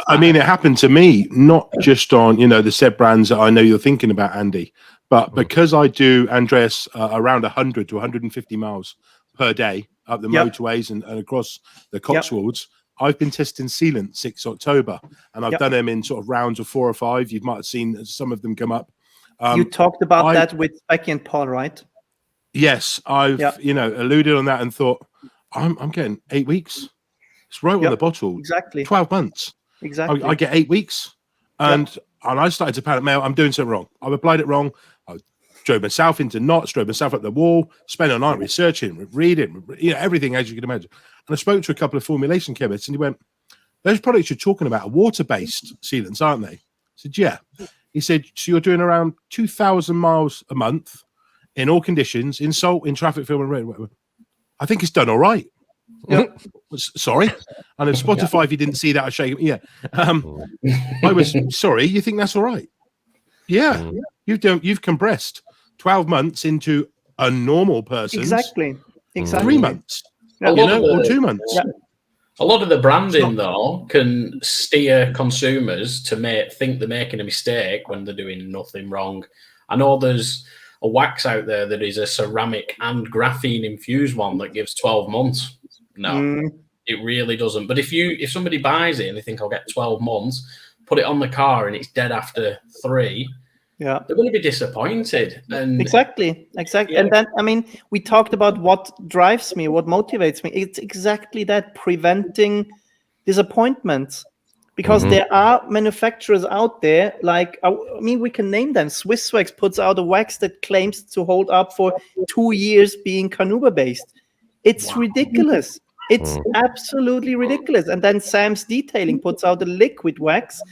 I mean, it happened to me, not just on, the said brands that I know you're thinking about, Andy, but because I do, Andreas, around 100 to 150 miles per day up the motorways and across the Cotswolds, I've been testing sealant 6 October, and I've done them in sort of rounds of 4 or 5. You might have seen some of them come up. You talked about that with Becky and Paul, right? Yes, I've alluded on that and thought I'm getting 8 weeks. It's right on the bottle. Exactly. 12 months. Exactly. I get 8 weeks, and I started to panic. I'm doing something wrong. I've applied it wrong. I drove myself into knots, drove myself up the wall, spent a night researching, reading, everything as you can imagine. And I spoke to a couple of formulation chemists, and he went, "Those products you're talking about are water-based sealants, aren't they?" I said, "Yeah." He said, "So you're doing around 2,000 miles a month in all conditions, in salt, in traffic film, and rain. I think it's done all right." Sorry. And if Spotify, if you didn't see that, I shake. I was sorry. You think that's all right? Yeah. You've compressed 12 months into a normal person's exactly 3 months, or 2 months. Yeah. A lot of the branding, though, can steer consumers to think they're making a mistake when they're doing nothing wrong. I know there's a wax out there that is a ceramic and graphene infused one that gives 12 months. No, it really doesn't. But if somebody buys it and they think I'll get 12 months, put it on the car and it's dead after 3, they're going to be disappointed. And Exactly. And then, I mean, we talked about what drives me, what motivates me. It's exactly that, preventing disappointments. Because there are manufacturers out there, like, I mean, we can name them. Swisswax puts out a wax that claims to hold up for 2 years being carnauba-based. It's ridiculous. It's absolutely ridiculous. And then Sam's Detailing puts out a liquid wax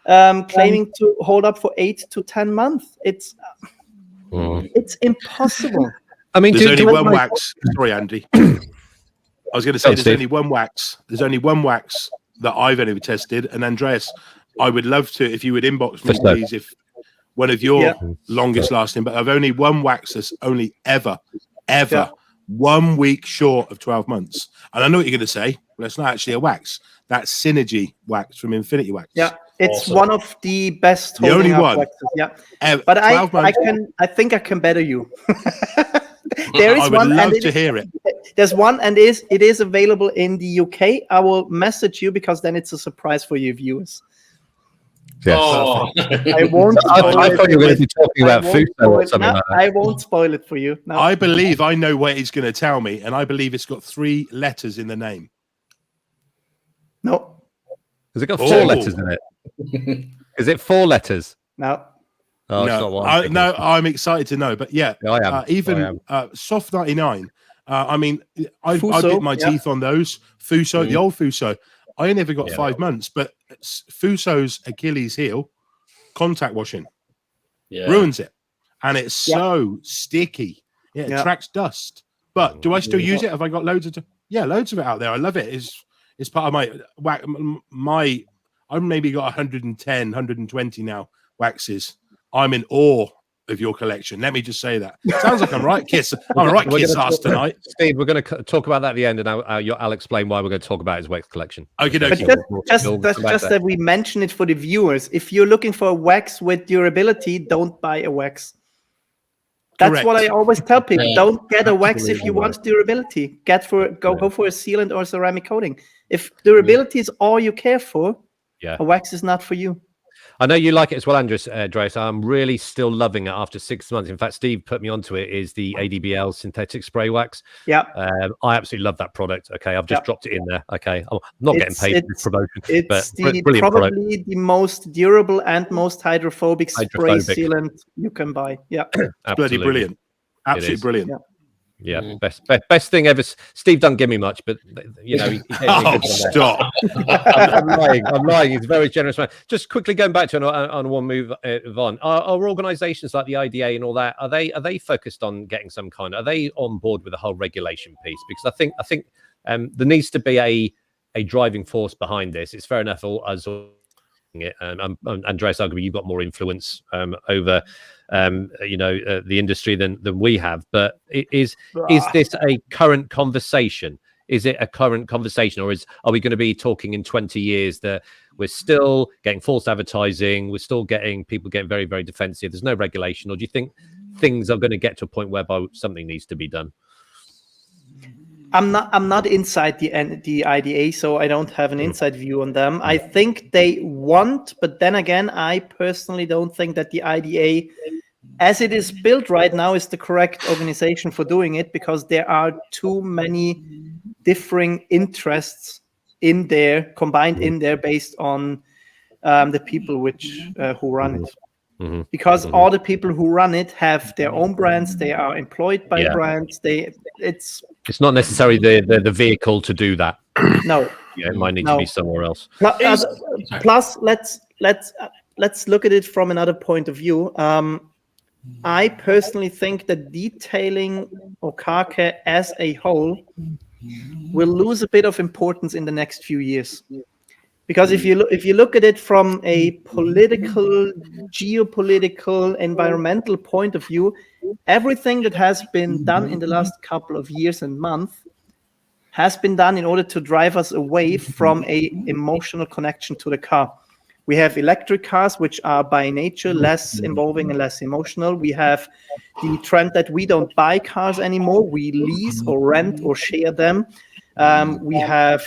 claiming to hold up for 8 to 10 months. It's impossible. I mean, there's only one wax. Sorry, Andy. I was going to say there's only one wax. There's only one wax that I've ever tested. And Andreas, I would love to, if you would inbox me, please, if one of your longest lasting, but I've only one wax that's only ever 1 week short of 12 months. And I know what you're going to say. Well, it's not actually a wax. That's Synergy wax from Infinity Wax. Yeah, it's one of the best. The only one. Waxes, but I think I can better you. There is I would love to hear it. There's one, and it is available in the UK. I will message you because then it's a surprise for your viewers. Yes. Oh. I won't. I thought you were going to be talking about Fuso or something like that. I won't spoil it for you. No. I believe I know what he's going to tell me, and I believe it's got 3 letters in the name. No. Has it got 4 letters in it? Is it 4 letters? No. Oh, no, it's not one. No, I'm excited to know. But yeah, I am. Even Soft 99. I mean, I bit my teeth on those. Fuso, the old Fuso. I only ever got 5 months, but Fuso's Achilles heel, contact washing. ruins it. And it's so sticky. It attracts dust. But do I still use it? Have I got loads of loads of it out there? I love it. It's part of my I've maybe got 110, 120 now waxes. I'm in awe of your collection. Let me just say that. Sounds like I'm right, Kiss. I'm right, Kiss ass tonight. Steve, we're going to talk about that at the end, and I'll explain why we're going to talk about his wax collection. Okay, but just that we mention it for the viewers. If you're looking for a wax with durability, don't buy a wax. That's Correct. what I always tell people. Don't get a wax if you want durability. Go for a sealant or ceramic coating. If durability is all you care for, a wax is not for you. I know you like it as well, Andreas. I'm really still loving it after 6 months. In fact, Steve put me onto it. Is the ADBL synthetic spray wax? Yeah, I absolutely love that product. Okay, I've just dropped it in there. Okay, I'm not getting paid for this promotion. It's probably the most durable and most hydrophobic spray sealant you can buy. Yeah, bloody brilliant, absolutely brilliant. Yeah, best thing ever. Steve doesn't give me much, but you know. Stop! I'm lying. He's a very generous man. Just quickly going back to on one move on. Are organisations like the IDA and all that are they focused on getting some kind? Are they on board with the whole regulation piece? Because I think there needs to be a driving force behind this. It's fair enough as it. Andreas, arguably, you've got more influence over. The industry than we have, but is this a current conversation? Is it a current conversation, or are we going to be talking in 20 years that we're still getting false advertising, we're still getting people getting very, very defensive, there's no regulation, or do you think things are going to get to a point whereby something needs to be done? I'm not inside the IDA, so I don't have an inside view on them. I think they want, but then again, I personally don't think that the IDA, as it is built right now, is the correct organization for doing it, because there are too many differing interests in there, combined in there, based on the people who run it. Mm-hmm. Because all the people who run it have their own brands, they are employed by brands. It's not necessarily the vehicle to do that. No, it might need to be somewhere else. Plus, let's look at it from another point of view. I personally think that detailing or car care as a whole will lose a bit of importance in the next few years. Because if you look at it from a political, geopolitical, environmental point of view, everything that has been done in the last couple of years and months has been done in order to drive us away from a emotional connection to the car. We have electric cars, which are by nature less involving and less emotional. We have the trend that we don't buy cars anymore. We lease or rent or share them. We have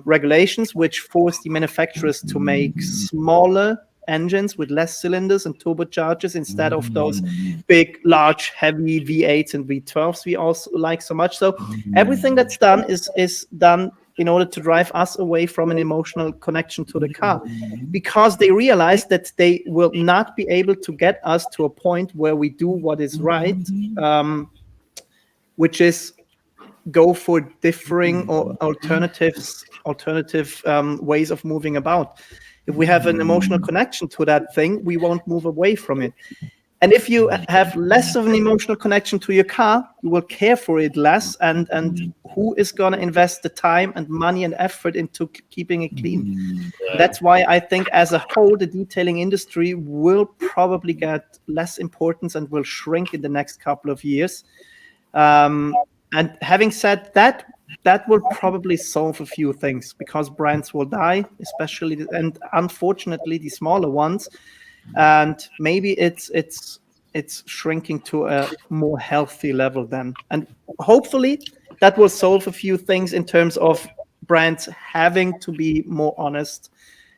regulations which force the manufacturers to make smaller engines with less cylinders and turbochargers instead of those big, large, heavy V8s and V12s we also like so much. So everything that's done is done in order to drive us away from an emotional connection to the car, because they realize that they will not be able to get us to a point where we do what is right, which is go for differing or alternative ways of moving about. If we have an emotional connection to that thing, we won't move away from it. And if you have less of an emotional connection to your car, you will care for it less. And who is going to invest the time and money and effort into keeping it clean? That's why I think as a whole, the detailing industry will probably get less importance and will shrink in the next couple of years. And having said that, that will probably solve a few things, because brands will die, especially, and unfortunately, the smaller ones. And maybe it's shrinking to a more healthy level then. And hopefully that will solve a few things in terms of brands having to be more honest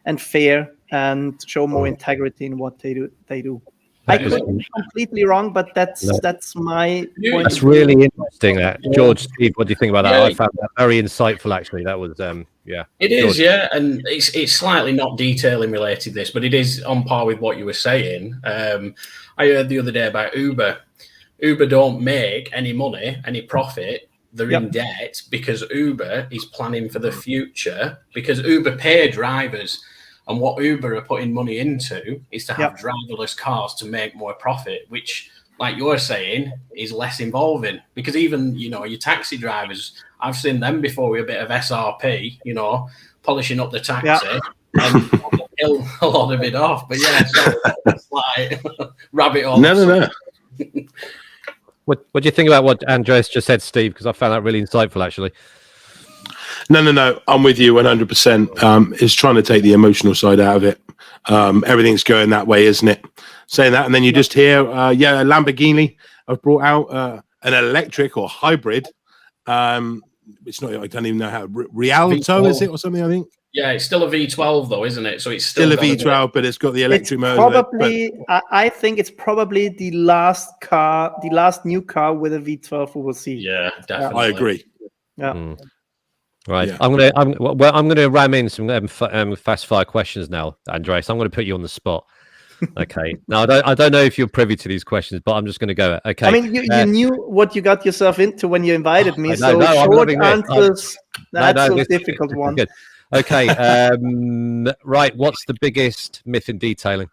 and fair and show more integrity in what they do. I could be completely wrong, but that's my point. That's really interesting. George, Steve, what do you think about that? I found that very insightful, actually. That was, It is, and it's slightly not detailing related, this, but it is on par with what you were saying. I heard the other day about Uber. Uber don't make any money, any profit. They're in debt because Uber is planning for the future, because Uber pay drivers And what Uber are putting money into is to have driverless cars to make more profit, which, like you're saying, is less involving. Because even, your taxi drivers, I've seen them before with a bit of SRP, polishing up the taxi and kill a lot of it off. But so it's like rabbit hole. No. What do you think about what Andreas just said, Steve? Because I found that really insightful, actually. No. I'm with you 100%. It's trying to take the emotional side out of it. Everything's going that way, isn't it? Saying that, and then you just hear, Lamborghini have brought out an electric or hybrid. It's not. I don't even know how. Rialto V12. Is it or something? I think. Yeah, it's still a V12 though, isn't it? So it's still a V12, but it's got the electric motor. Probably, I think it's probably the last new car with a V12 we will see. Yeah, definitely. I agree. Yeah. Right. Yeah. I'm gonna ram in some fast fire questions now, Andreas. I'm gonna put you on the spot. Okay. Now I don't know if you're privy to these questions, but I'm just gonna go. Okay. I mean, you knew what you got yourself into when you invited me. No, short answers. That's a difficult one. Good. Okay. Right. What's the biggest myth in detailing?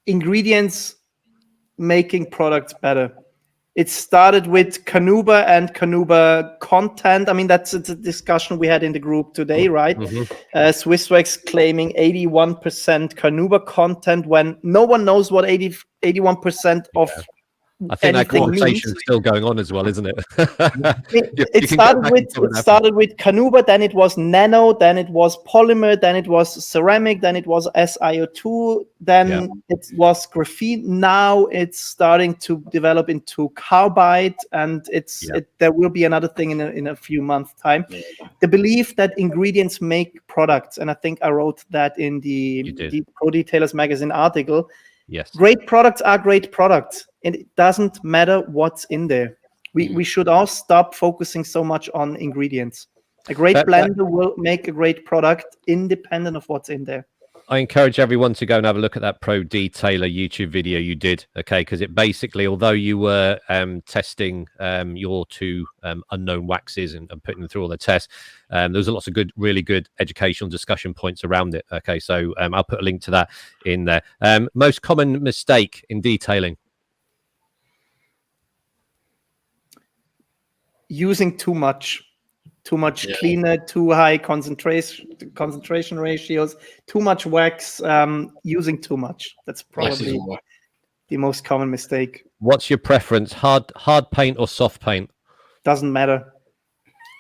Ingredients making products better. It started with Canuba and Canuba content. I mean, that's a discussion we had in the group today, right? Swisswax claiming 81% Canuba content when no one knows what 81% of I think that conversation is still going on as well, isn't it? It started with Canuba, then it was nano, then it was polymer, then it was ceramic, then it was SiO2, then it was graphene. Now it's starting to develop into carbide, and there will be another thing in a few months' time. The belief that ingredients make products, and I think I wrote that in the Pro Detailers magazine article. Yes. Great products are great products, and it doesn't matter what's in there. We should all stop focusing so much on ingredients. A great blender will make a great product independent of what's in there. I encourage everyone to go and have a look at that Pro Detailer YouTube video you did, okay? Because it basically, although you were testing your two unknown waxes and putting them through all the tests, there was lots of really good educational discussion points around it, okay? So I'll put a link to that in there. Most common mistake in detailing? Using too much cleaner, too high concentration ratios, too much wax, using too much. That's probably the most common mistake. What's your preference, hard paint or soft paint? Doesn't matter.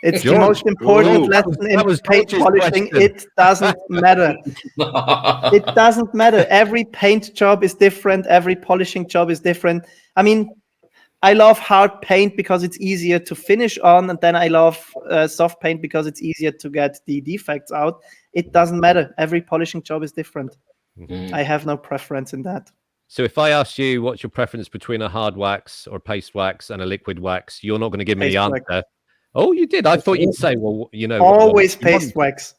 It's the most important lesson in paint polishing. It doesn't matter. It doesn't matter. Every paint job is different. Every polishing job is different. I mean, I love hard paint because it's easier to finish on, and then I love soft paint because it's easier to get the defects out. It doesn't matter. Every polishing job is different. I have no preference in that. So if I asked you what's your preference between a hard wax or paste wax and a liquid wax, you're not going to give me the answer. Wax. Oh, you did. I thought you'd say, well, always paste wax.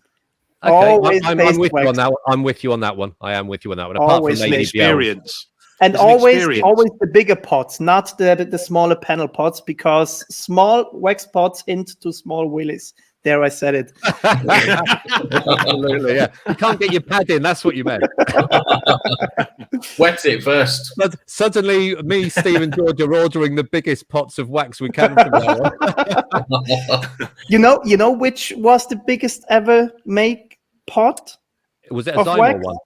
Okay, always I'm with you on that one. I'm with you on that one. I am with you on that one. Apart always from maybe experience. And always the bigger pots, not the smaller panel pots, because small wax pots hint to small willies. There, I said it. Absolutely, yeah. You can't get your pad in. That's what you meant. Wet it first. But suddenly, me, Steve, and George are ordering the biggest pots of wax we can from now on. You know which was the biggest ever make pot? Was it a Zymol one?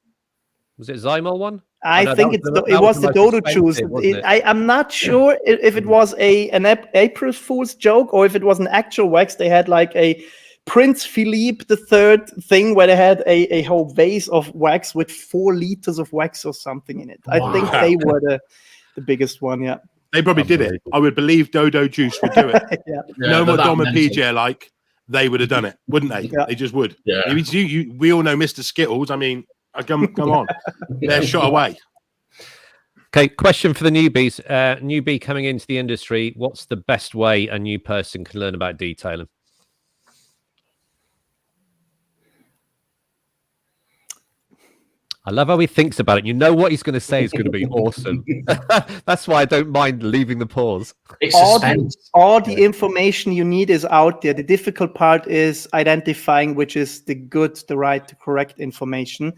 Was it a Zymol one? I think it was the Dodo Juice. I'm not sure if it was an April Fool's joke or if it was an actual wax. They had like a Prince Philippe III thing where they had a whole vase of wax with 4 liters of wax or something in it. Wow. I think they were the biggest one, yeah. They probably did it. I would believe Dodo Juice would do it. No more Dom and PJ like, they would have done it, wouldn't they? Yeah. They just would. Yeah. We all know Mr. Skittles. I mean, come on. They're shot away. Okay, question for the newbies. Newbie coming into the industry, what's the best way a new person can learn about detailing? I love how he thinks about it. You know what he's going to say is going to be awesome. That's why I don't mind leaving the pause. It's suspense. All the information you need is out there. The difficult part is identifying which is the good, the right, the correct information.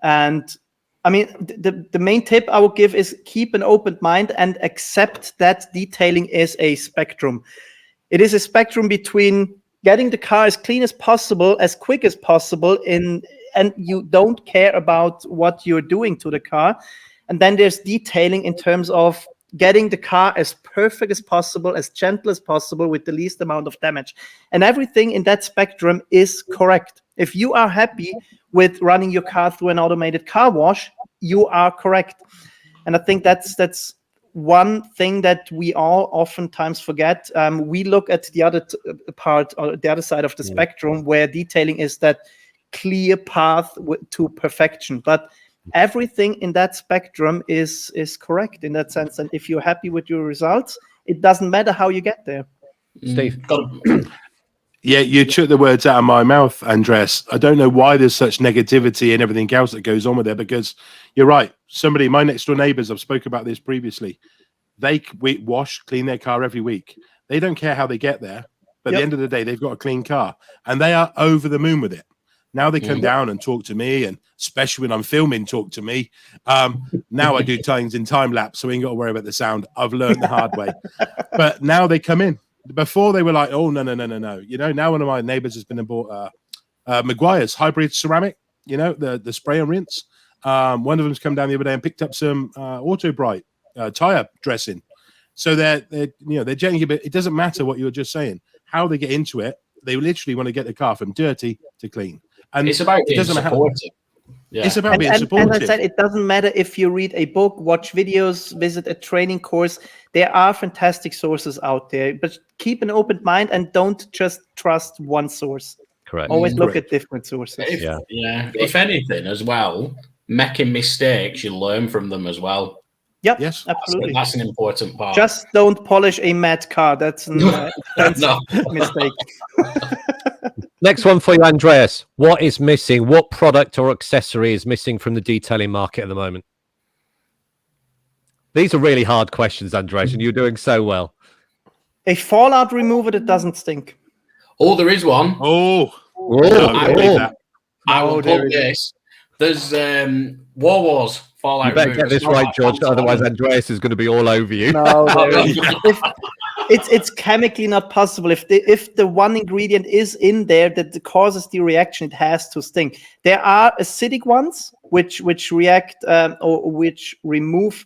And I mean, the main tip I would give is keep an open mind and accept that detailing is a spectrum. It is a spectrum between getting the car as clean as possible, as quick as possible, and you don't care about what you're doing to the car. And then there's detailing in terms of getting the car as perfect as possible, as gentle as possible, with the least amount of damage. And everything in that spectrum is correct. If you are happy with running your car through an automated car wash, you are correct. And I think that's one thing that we all oftentimes forget. We look at the other part, or the other side of the spectrum, where detailing is that clear path to perfection. But everything in that spectrum is correct in that sense. And if you're happy with your results, it doesn't matter how you get there. Steve. Yeah, you took the words out of my mouth, Andreas. I don't know why there's such negativity and everything else that goes on with it, because you're right. Somebody, my next door neighbors, I've spoken about this previously. They clean their car every week. They don't care how they get there, but at the end of the day, they've got a clean car, and they are over the moon with it. Now they come down and talk to me, and especially when I'm filming, talk to me. Now I do things in time lapse, so we ain't got to worry about the sound. I've learned the hard way. But now they come in. Before they were like, oh, no. You know, now one of my neighbors has been and bought Maguire's hybrid ceramic, you know, the spray and rinse. One of them's come down the other day and picked up some Auto Bright tire dressing. So they're getting a bit. It doesn't matter what you were just saying. How they get into it, they literally want to get the car from dirty to clean. And it's about being supportive. Yeah. It's about being supportive. As I said, it doesn't matter if you read a book, watch videos, visit a training course. There are fantastic sources out there, but keep an open mind and don't just trust one source. Correct. Always look at different sources. If anything, as well, making mistakes, you learn from them as well. Yep, yes, absolutely. That's an important part. Just don't polish a matte car. That's an mistake. Next one for you, Andreas. What is missing? What product or accessory is missing from the detailing market at the moment? These are really hard questions, Andreas, and you're doing so well. A fallout remover that doesn't stink. Oh, there is one. I will put this. There's War Wars fallout. You better get this right, George. Otherwise, Andreas is going to be all over you. No, it's chemically not possible. If the one ingredient is in there that causes the reaction, it has to stink. There are acidic ones which react or which remove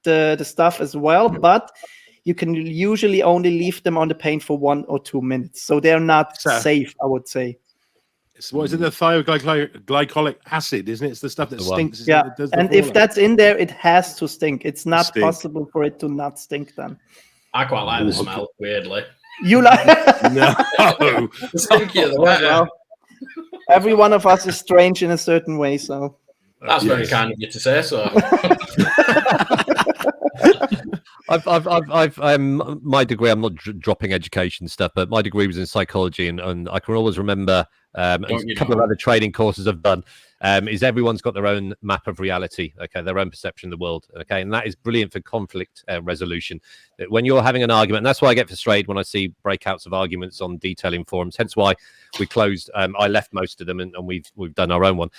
the stuff as well, but you can usually only leave them on the paint for 1 or 2 minutes, so they're not safe, I would say. What is it? The thioglycolic acid, isn't it? It's the stuff that stinks. Yeah, and if that's in there, it has to stink. It's not possible for it to not stink then. I quite like the smell, weirdly. You like? No. Well, every one of us is strange in a certain way, so. That's very kind of you to say so. My degree, I'm not dropping education stuff, but my degree was in psychology, and I can always remember a couple of other training courses I've done, is everyone's got their own map of reality, okay, their own perception of the world, okay, and that is brilliant for conflict resolution. When you're having an argument, and that's why I get frustrated when I see breakouts of arguments on detailing forums, hence why we closed, I left most of them, and we've done our own one,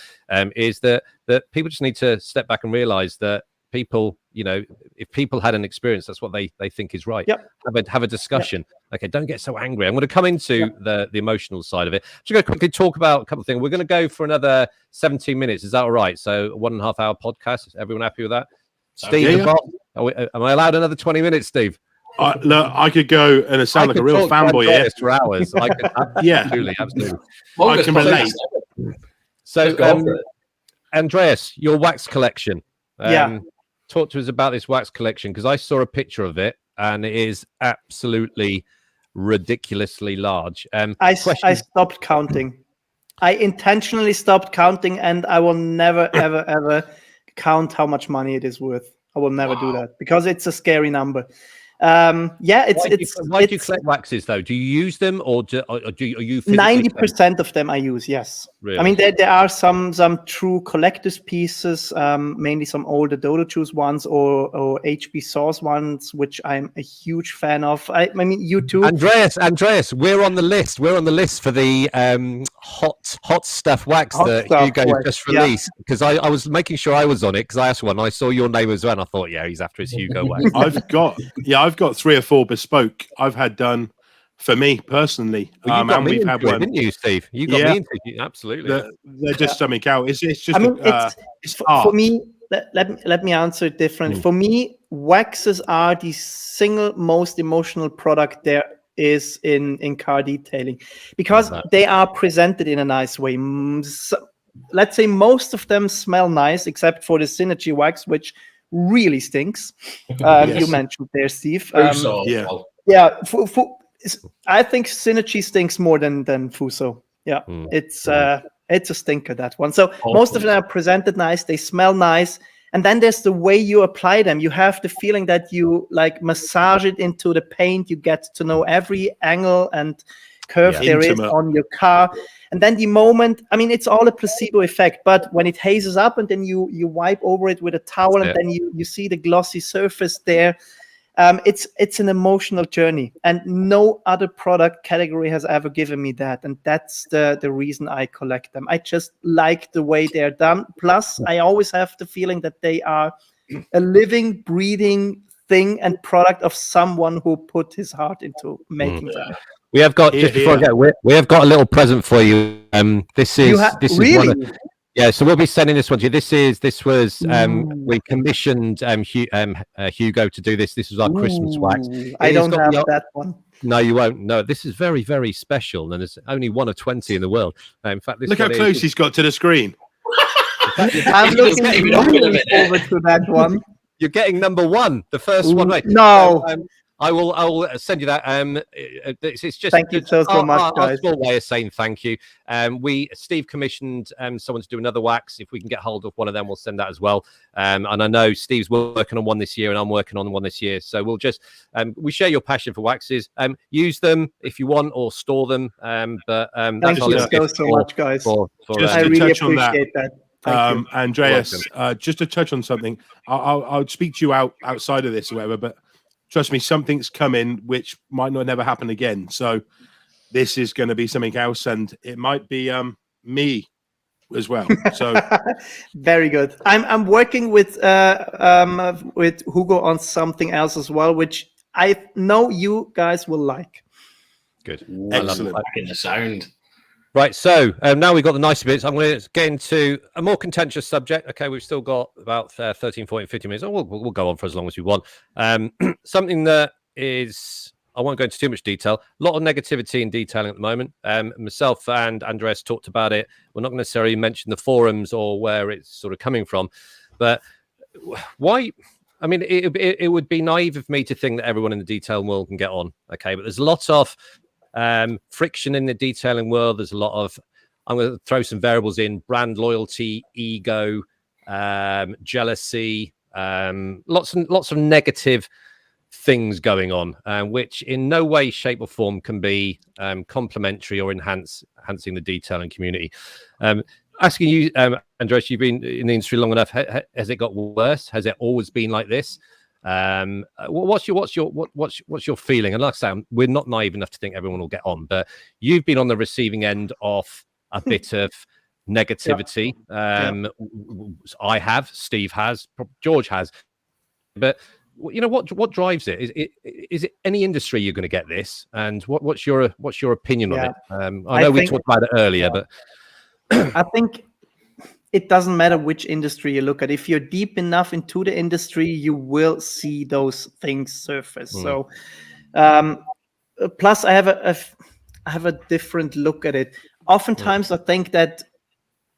is that people just need to step back and realize that people, you know, if people had an experience, that's what they think is right. Yep. Have a discussion. Yep. Okay, don't get so angry. I'm going to come into the emotional side of it. I'm just going to quickly talk about a couple of things. We're going to go for another 17 minutes. Is that all right? So 1.5 hour podcast. Is everyone happy with that? Steve, am I allowed another 20 minutes, Steve? Look, I could go and sound like a real fanboy here for hours. I could, absolutely. I can relate. So, Andreas, your wax collection. Talk to us about this wax collection, because I saw a picture of it and it is absolutely ridiculously large. I stopped counting. I intentionally stopped counting, and I will never, ever count how much money it is worth. I will never do that, because it's a scary number. Why do you collect waxes though? Do you use them, or are you 90% of them I use? Yes. Really? I mean, there are some true collector's pieces, mainly some older Dodo Juice ones or HB Sauce ones, which I'm a huge fan of. I mean, you too. Andreas, we're on the list. We're on the list for the hot stuff wax that Hugo just released. Because I was making sure I was on it because I asked one. I saw your name as well. And I thought, yeah, he's after his Hugo wax. I've got 3 or 4 bespoke I've had done for me personally. Well, you got me we've into had it, one, didn't you, Steve? You got me into it. Absolutely. They're just something out. It's just. I mean, it's for me. Let me answer it different. For me, waxes are the single most emotional product there is in car detailing, because they are presented in a nice way. So, let's say most of them smell nice, except for the Synergy wax, which really stinks. Yes. You mentioned there, Steve. Yeah. I think Synergy stinks more than Fuso. Yeah, it's a stinker, that one. So most of them are presented nice, they smell nice, and then there's the way you apply them. You have the feeling that you like massage it into the paint. You get to know every angle and curve there is on your car. And then the moment, I mean, it's all a placebo effect, but when it hazes up and then you wipe over it with a towel and then you see the glossy surface there, it's an emotional journey, and no other product category has ever given me that. And that's the reason I collect them. I just like the way they're done. Plus, I always have the feeling that they are a living, breathing thing and product of someone who put his heart into making them. We have got, just before I go, we have got a little present for you. This is really? one of, yeah, so we'll be sending this one to you. This was we commissioned Hugo to do this. This was our Christmas wax. I don't have that one. No, you won't. No, this is very, very special, and there's only 1 of 20 in the world. In fact, this look how close he's got to the screen. I'm looking forward to that one. You're getting number 1, the first one. Right? No. I will send you that. It's just thank you so much, guys. Our small way of saying thank you. Steve commissioned someone to do another wax. If we can get hold of one of them, we'll send that as well. And I know Steve's working on one this year, and I'm working on one this year. So we'll just we share your passion for waxes. Use them if you want, or store them. But thank you so much, guys. I really appreciate that. Andreas, just to touch on something, I'll speak to you outside of this or whatever, but trust me, something's coming which might not never happen again. So this is going to be something else, and it might be me as well. So very good. I'm working with Hugo on something else as well, which I know you guys will like. Good. Excellent. Back in the sound. Right, so now we've got the nice bits. I'm going to get into a more contentious subject. Okay, we've still got about 13, 14, 50 minutes. Oh, we'll go on for as long as we want. Something that is, I won't go into too much detail. A lot of negativity in detailing at the moment. Myself and Andreas talked about it. We're not going to necessarily mention the forums or where it's sort of coming from. But why? I mean, it would be naive of me to think that everyone in the detailing world can get on. Okay, but there's a lot of friction in the detailing world. There's a lot of, I'm going to throw some variables in: brand loyalty, ego, jealousy, lots of negative things going on, which in no way, shape, or form can be complementary or enhancing the detailing community. Asking you, Andreas, you've been in the industry long enough. Has it got worse? Has it always been like this? What's your feeling? And like I say, we're not naive enough to think everyone will get on, but you've been on the receiving end of a bit of negativity. I have, Steve has, George has, but you know what drives it? Is it any industry you're going to get this? And what's your opinion on it? I know we talked about it earlier, but I think it doesn't matter which industry you look at. If you're deep enough into the industry, you will see those things surface. So, plus I have a different look at it. Oftentimes, I think that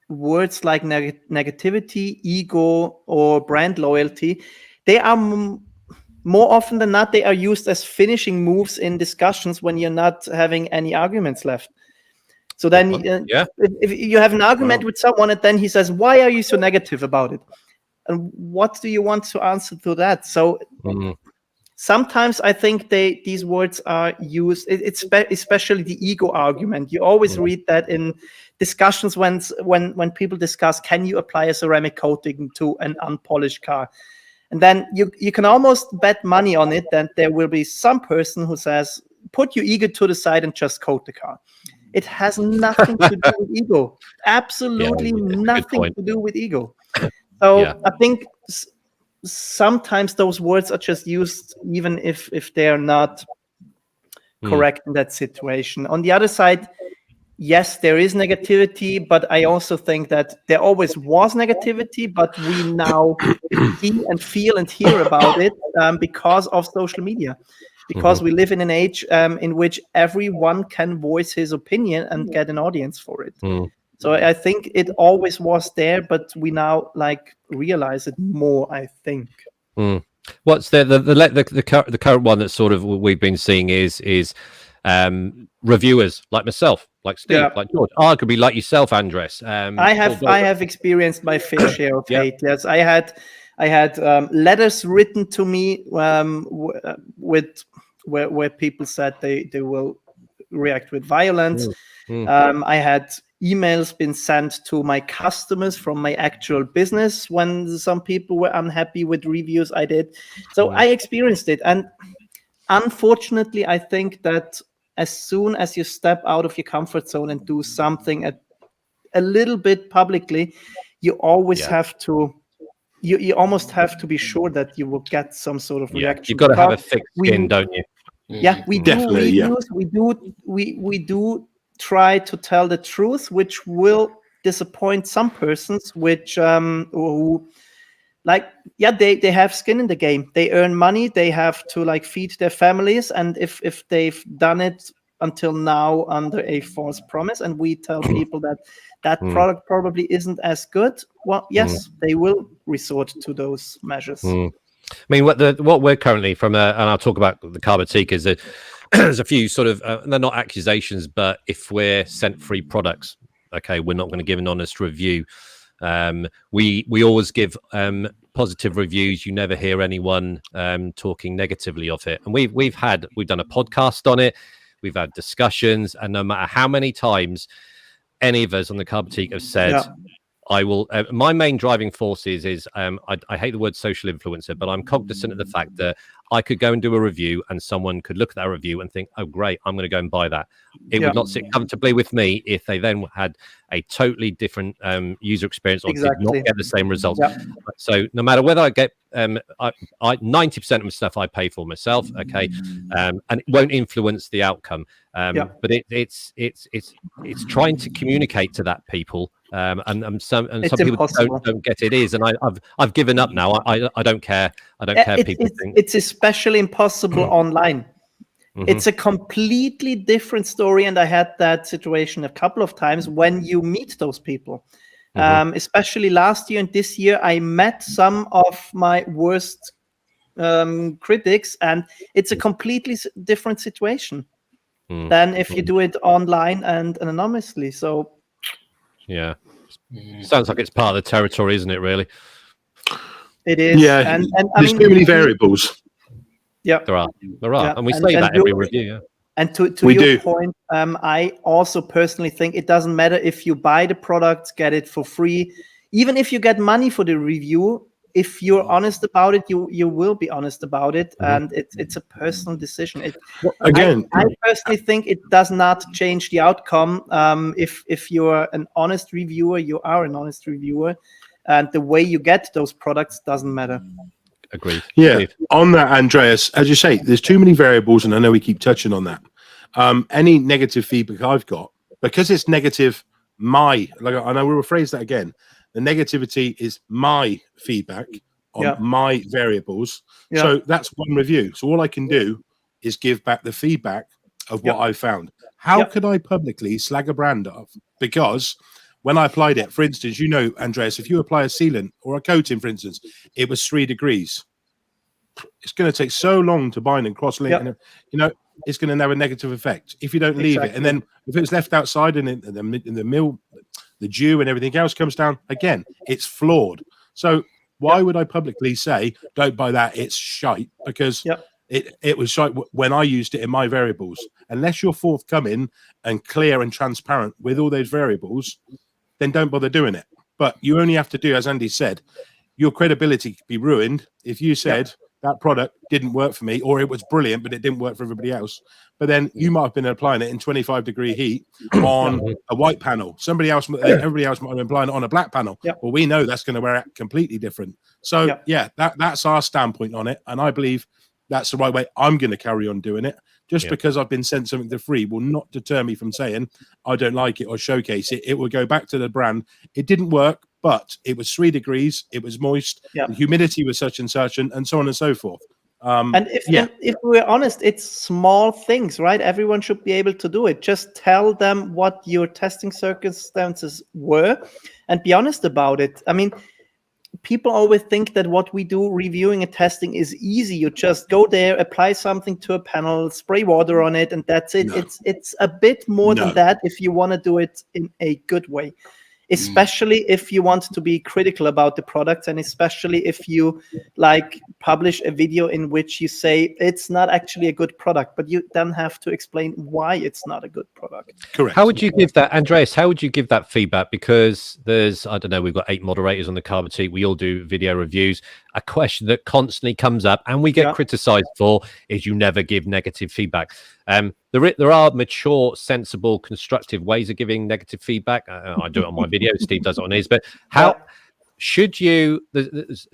words like negativity, ego, or brand loyalty, they are more often than not, they are used as finishing moves in discussions when you're not having any arguments left. So then if you have an argument with someone and then he says, why are you so negative about it? And what do you want to answer to that? So sometimes I think these words are used. It's especially the ego argument. You always read that in discussions when people discuss, can you apply a ceramic coating to an unpolished car? And then you can almost bet money on it that there will be some person who says, put your ego to the side and just coat the car. It has nothing to do with ego. Absolutely nothing to do with ego. So I think sometimes those words are just used even if they are not correct in that situation. On the other side, yes, there is negativity, but I also think that there always was negativity, but we now see and feel and hear about it because of social media, because we live in an age in which everyone can voice his opinion and get an audience for it. So I think it always was there, but we now realize it more, I think. What's the current one that sort of we've been seeing is reviewers like myself, like Steve, like George, arguably like yourself, Andres. I have experienced my fair share of hate. Yes, I had letters written to me with where people said they will react with violence. I had emails been sent to my customers from my actual business when some people were unhappy with reviews I did. So I experienced it, and unfortunately, I think that as soon as you step out of your comfort zone and do something a little bit publicly, you always have to. You almost have to be sure that you will get some sort of reaction. You've got to have a thick skin, don't you? Yeah, we definitely. We do try to tell the truth, which will disappoint some persons, which who they have skin in the game. They earn money. They have to feed their families, and if they've done it until now under a false promise, and we tell people that product probably isn't as good, well, yes, they will resort to those measures. I mean, what we're currently and I'll talk about the Car Boutique, is that there's a few sort of they're not accusations, but if we're sent free products, okay, we're not going to give an honest review. We always give positive reviews. You never hear anyone talking negatively of it, and we've done a podcast on it. We've had discussions, and no matter how many times any of us on the Car Boutique have said, I will. My main driving force is I hate the word social influencer, but I'm cognizant of the fact that I could go and do a review, and someone could look at that review and think, "Oh, great, I'm going to go and buy that." It would not sit comfortably with me if they then had a totally different user experience or did not get the same results. So no matter whether I get 90% of the stuff I pay for myself, okay, and it won't influence the outcome. But it's trying to communicate to that people. And some people don't get it is, and I've given up now. I don't care. I don't care. People think it's especially impossible online. It's a completely different story, and I had that situation a couple of times when you meet those people. Especially last year and this year, I met some of my worst critics, and it's a completely different situation than if you do it online and anonymously. So. Yeah. Sounds like it's part of the territory, isn't it, really? It is. Yeah. And there's too many variables. Yeah. There are. Yeah. And we say that every review, yeah. And to your point, I also personally think it doesn't matter if you buy the product, get it for free. Even if you get money for the review, if you're honest about it, you will be honest about it, and it's a personal decision. I personally think it does not change the outcome. If you're an honest reviewer, you are an honest reviewer, and the way you get those products doesn't matter. Agreed. Yeah. Agreed. On that, Andreas, as you say, there's too many variables, and I know we keep touching on that. Any negative feedback I've got, because it's negative, and I will rephrase that again. The negativity is my feedback on my variables. So that's one review. So all I can do is give back the feedback of what I found. How could I publicly slag a brand off? Because when I applied it, for instance, Andreas, if you apply a sealant or a coating, for instance, it was 3 degrees. It's going to take so long to bind and cross-link. And, it's going to have a negative effect if you don't leave it. And then if it's left outside and in the mill, the dew and everything else comes down, again, it's flawed. So why would I publicly say, don't buy that, it's shite? Because It was like when I used it in my variables. Unless you're forthcoming and clear and transparent with all those variables, then don't bother doing it. But you only have to do, as Andy said, your credibility could be ruined if you said that product didn't work for me, or it was brilliant, but it didn't work for everybody else. But then you might have been applying it in 25-degree heat on a white panel. Everybody else might have been applying it on a black panel. Well, we know that's going to wear out completely different. So that's our standpoint on it. And I believe that's the right way I'm going to carry on doing it. Just because I've been sent something for free will not deter me from saying I don't like it or showcase it. It will go back to the brand. It didn't work, but it was 3 degrees. It was moist. The humidity was such and such, and so on and so forth. And if we're honest, it's small things, right? Everyone should be able to do it. Just tell them what your testing circumstances were and be honest about it. I mean, people always think that what we do reviewing and testing is easy. You just go there, apply something to a panel, spray water on it, and that's it. No. It's a bit more than that if you want to do it in a good way, especially if you want to be critical about the products, and especially if you like publish a video in which you say it's not actually a good product, but you then have to explain why it's not a good product. Correct. How would you give that, Andreas? How would you give that feedback? Because there's, I don't know, we've got 8 moderators on the Car Boutique. We all do video reviews. A question that constantly comes up and we get criticized for is you never give negative feedback. There are mature, sensible, constructive ways of giving negative feedback. I do it on my video. Steve does it on his. But how should you?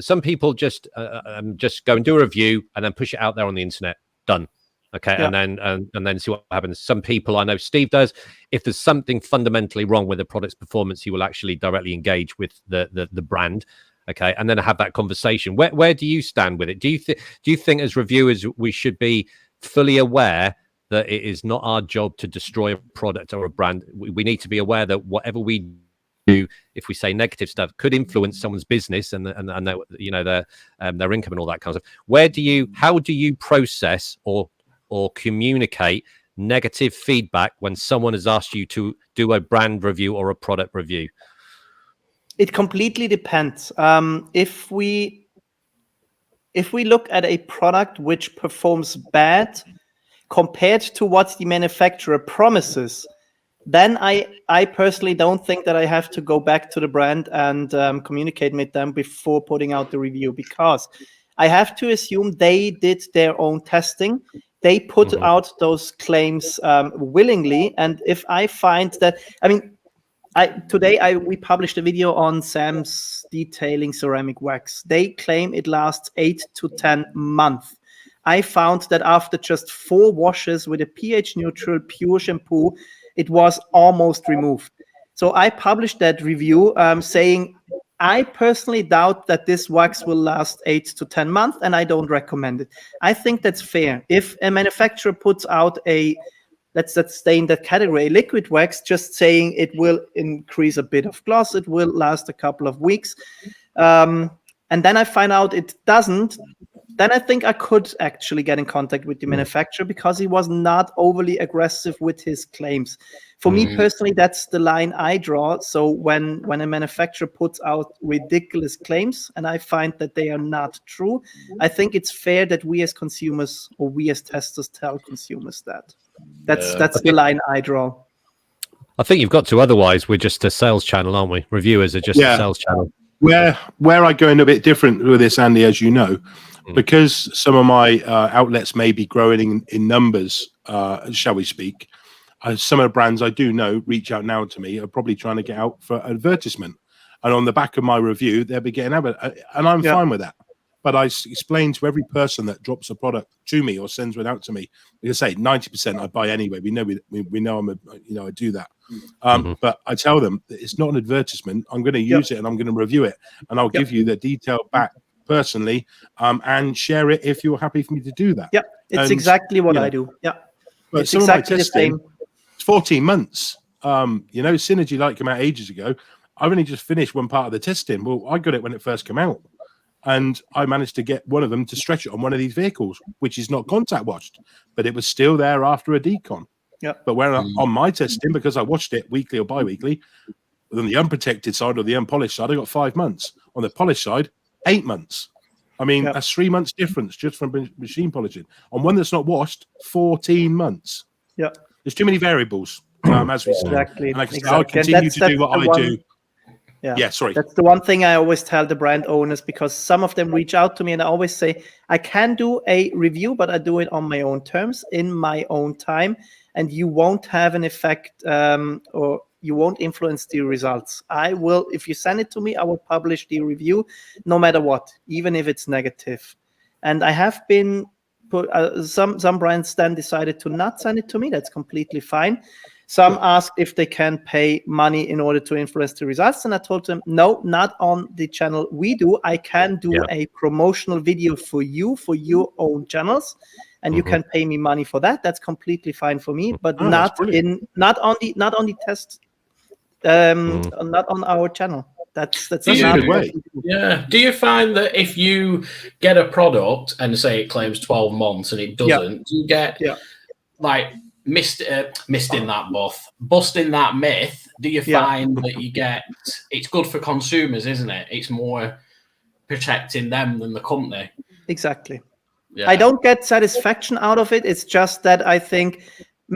Some people just go and do a review and then push it out there on the internet. Done. Okay, and then see what happens. Some people, I know Steve does. If there's something fundamentally wrong with the product's performance, he will actually directly engage with the brand. Okay, and then have that conversation. Where do you stand with it? Do you think as reviewers we should be fully aware that it is not our job to destroy a product or a brand? We need to be aware that whatever we do, if we say negative stuff, could influence someone's business and their, you know, their income and all that kind of stuff. How do you process or communicate negative feedback when someone has asked you to do a brand review or a product review? It completely depends. If we look at a product which performs bad compared to what the manufacturer promises, then I personally don't think that I have to go back to the brand and communicate with them before putting out the review, because I have to assume they did their own testing. They put out those claims willingly. And if I find that, I mean, we published a video on Sam's detailing ceramic wax. They claim it lasts 8 to 10 months. I found that after just 4 washes with a pH neutral pure shampoo, it was almost removed. So I published that review saying, I personally doubt that this wax will last 8 to 10 months, and I don't recommend it. I think that's fair. If a manufacturer puts out let's stay in that category, a liquid wax, just saying it will increase a bit of gloss, it will last a couple of weeks, and then I find out it doesn't, then I think I could actually get in contact with the manufacturer because he was not overly aggressive with his claims. For me personally, that's the line I draw. So when a manufacturer puts out ridiculous claims and I find that they are not true, I think it's fair that we as consumers or we as testers tell consumers that. That's the line I draw. I think you've got to, otherwise we're just a sales channel, aren't we? Reviewers are just a sales channel. Where I go in a bit different with this, Andy, as you know, because some of my outlets may be growing in numbers, shall we speak, some of the brands I do know reach out now to me are probably trying to get out for advertisement. And on the back of my review, they'll be getting out, and I'm fine with that. But I explain to every person that drops a product to me or sends one out to me, like I say, 90% I buy anyway. We know I do that. But I tell them that it's not an advertisement. I'm going to use it and I'm going to review it, and I'll give you the detail back personally, and share it if you're happy for me to do that. It's exactly what I do. But it's exactly the same. It's 14 months. Synergy Light came out ages ago. I've only just finished one part of the testing. Well, I got it when it first came out. And I managed to get one of them to stretch it on one of these vehicles, which is not contact washed, but it was still there after a decon. But when on my testing, because I watched it weekly or bi-weekly, on the unprotected side or the unpolished side, I got 5 months. On the polished side, 8 months. I mean, that's 3 months difference just from machine polishing. On one that's not washed, 14 months. Yeah. There's too many variables, as we say. Exactly. And like I say, I'll continue to do what I do. Yeah, sorry. That's the one thing I always tell the brand owners, because some of them reach out to me and I always say, I can do a review, but I do it on my own terms, in my own time, and you won't have an effect or you won't influence the results. I will, if you send it to me, I will publish the review no matter what, even if it's negative. And I have been some brands then decided to not send it to me. That's completely fine. Some asked if they can pay money in order to influence the results. And I told them, no, not on the channel we do. I can do a promotional video for you, for your own channels. And you can pay me money for that. That's completely fine for me, but not on the test, not on our channel. That's a good way. Yeah. Do you find that if you get a product and say it claims 12 months and it doesn't, do you get like busting that myth? Do you find that you get, it's good for consumers, isn't it? It's more protecting them than the company. Exactly. Yeah. I don't get satisfaction out of it. It's just that I think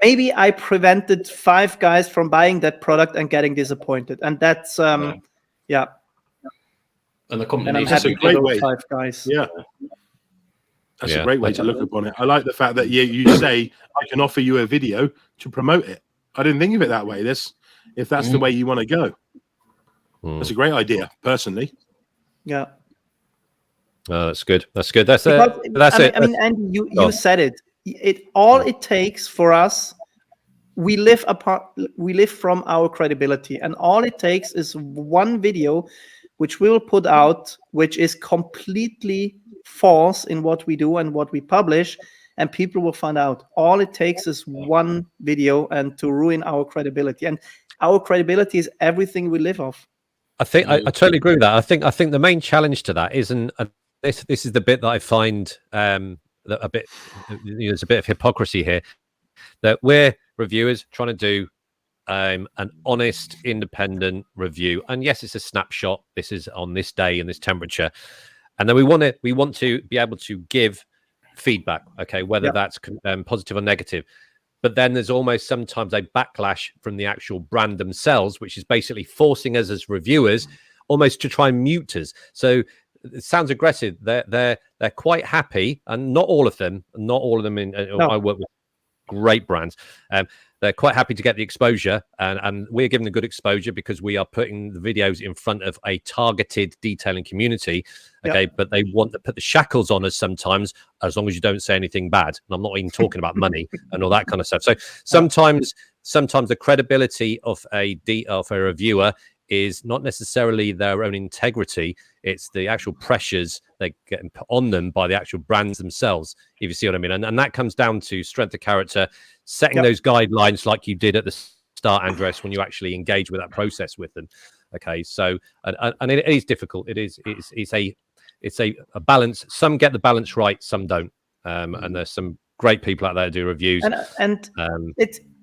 maybe I prevented 5 guys from buying that product and getting disappointed. And that's, And the company needs a great way. 5 guys. Yeah. That's a great way to look upon it. I like the fact that you say, I can offer you a video to promote it. I didn't think of it that way. If that's the way you want to go. That's a great idea, personally. Yeah. Oh, that's good. That's good. That's it. I mean, Andy, you said it. It takes for us, we live from our credibility, and all it takes is one video which we will put out, which is completely false in what we do and what we publish, and people will find out. All it takes is one video and to ruin our credibility, and our credibility is everything we live off. I think I totally agree with that. I think the main challenge to that isn't this is the bit that I find that a bit there's a bit of hypocrisy here, that we're reviewers trying to do an honest, independent review, and yes, it's a snapshot. This is on this day and this temperature, and then we want to be able to give feedback, okay, whether that's positive or negative. But then there's almost sometimes a backlash from the actual brand themselves, which is basically forcing us as reviewers almost to try and mute us. So it sounds aggressive. They're quite happy, and not all of them. I work with great brands. They're quite happy to get the exposure, and we're giving them good exposure because we are putting the videos in front of a targeted detailing community. Okay, but they want to put the shackles on us sometimes, as long as you don't say anything bad. And I'm not even talking about money and all that kind of stuff. So sometimes the credibility of a reviewer is not necessarily their own integrity. It's the actual pressures they get put on them by the actual brands themselves, if you see what I mean. And that comes down to strength of character, setting those guidelines like you did at the start, Andreas, when you actually engage with that process with them. Okay, so and it is difficult. It's a balance. Some get the balance right, some don't. And there's some great people out there who do reviews. And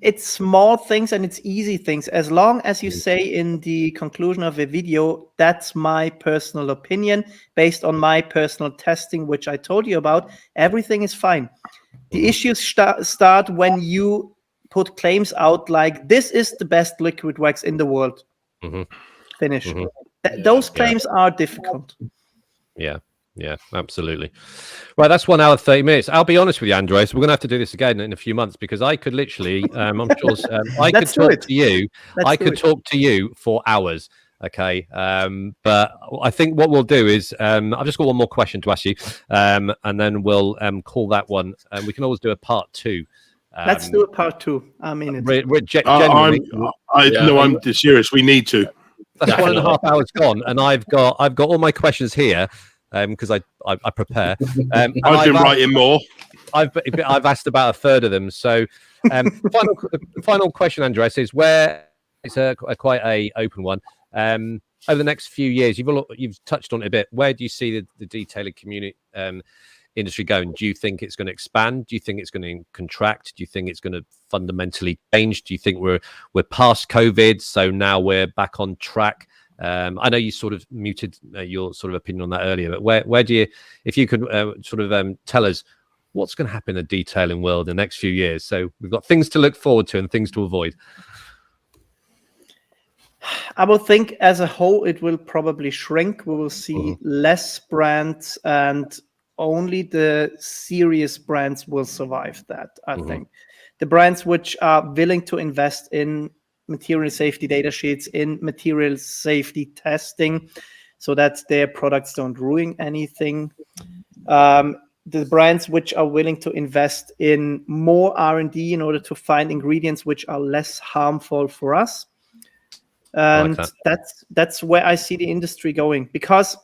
it's small things and it's easy things. As long as you say in the conclusion of a video, that's my personal opinion based on my personal testing, which I told you about, everything is fine. The issues start when you put claims out like, this is the best liquid wax in the world. Finish. Those claims are difficult. Yeah, absolutely. Right, that's 1 hour 30 minutes. I'll be honest with you, Andreas, we're going to have to do this again in a few months, because I could literally, I'm sure I could talk to you. I could talk to you for hours. Okay, but I think what we'll do is I've just got one more question to ask you, and then we'll call that one. We can always do a part 2. Let's do a part 2. I mean, I'm serious. We need to. That's 1.5 hours gone, and I've got all my questions here. Because I prepare. I've been writing more. I've asked about a third of them. So, final question, Andreas, is where it's quite a open one. Over the next few years, you've touched on it a bit. Where do you see the detailing community industry going? Do you think it's going to expand? Do you think it's going to contract? Do you think it's going to fundamentally change? Do you think we're past COVID, so now we're back on track? I know you sort of muted your sort of opinion on that earlier, but where do you, if you could sort of tell us what's going to happen in the detailing world in the next few years? So we've got things to look forward to and things to avoid. I would think as a whole, it will probably shrink. We will see less brands, and only the serious brands will survive that, I think. The brands which are willing to invest in material safety data sheets, in material safety testing, so that their products don't ruin anything. The brands which are willing to invest in more R&D in order to find ingredients which are less harmful for us. And that's where I see the industry going, because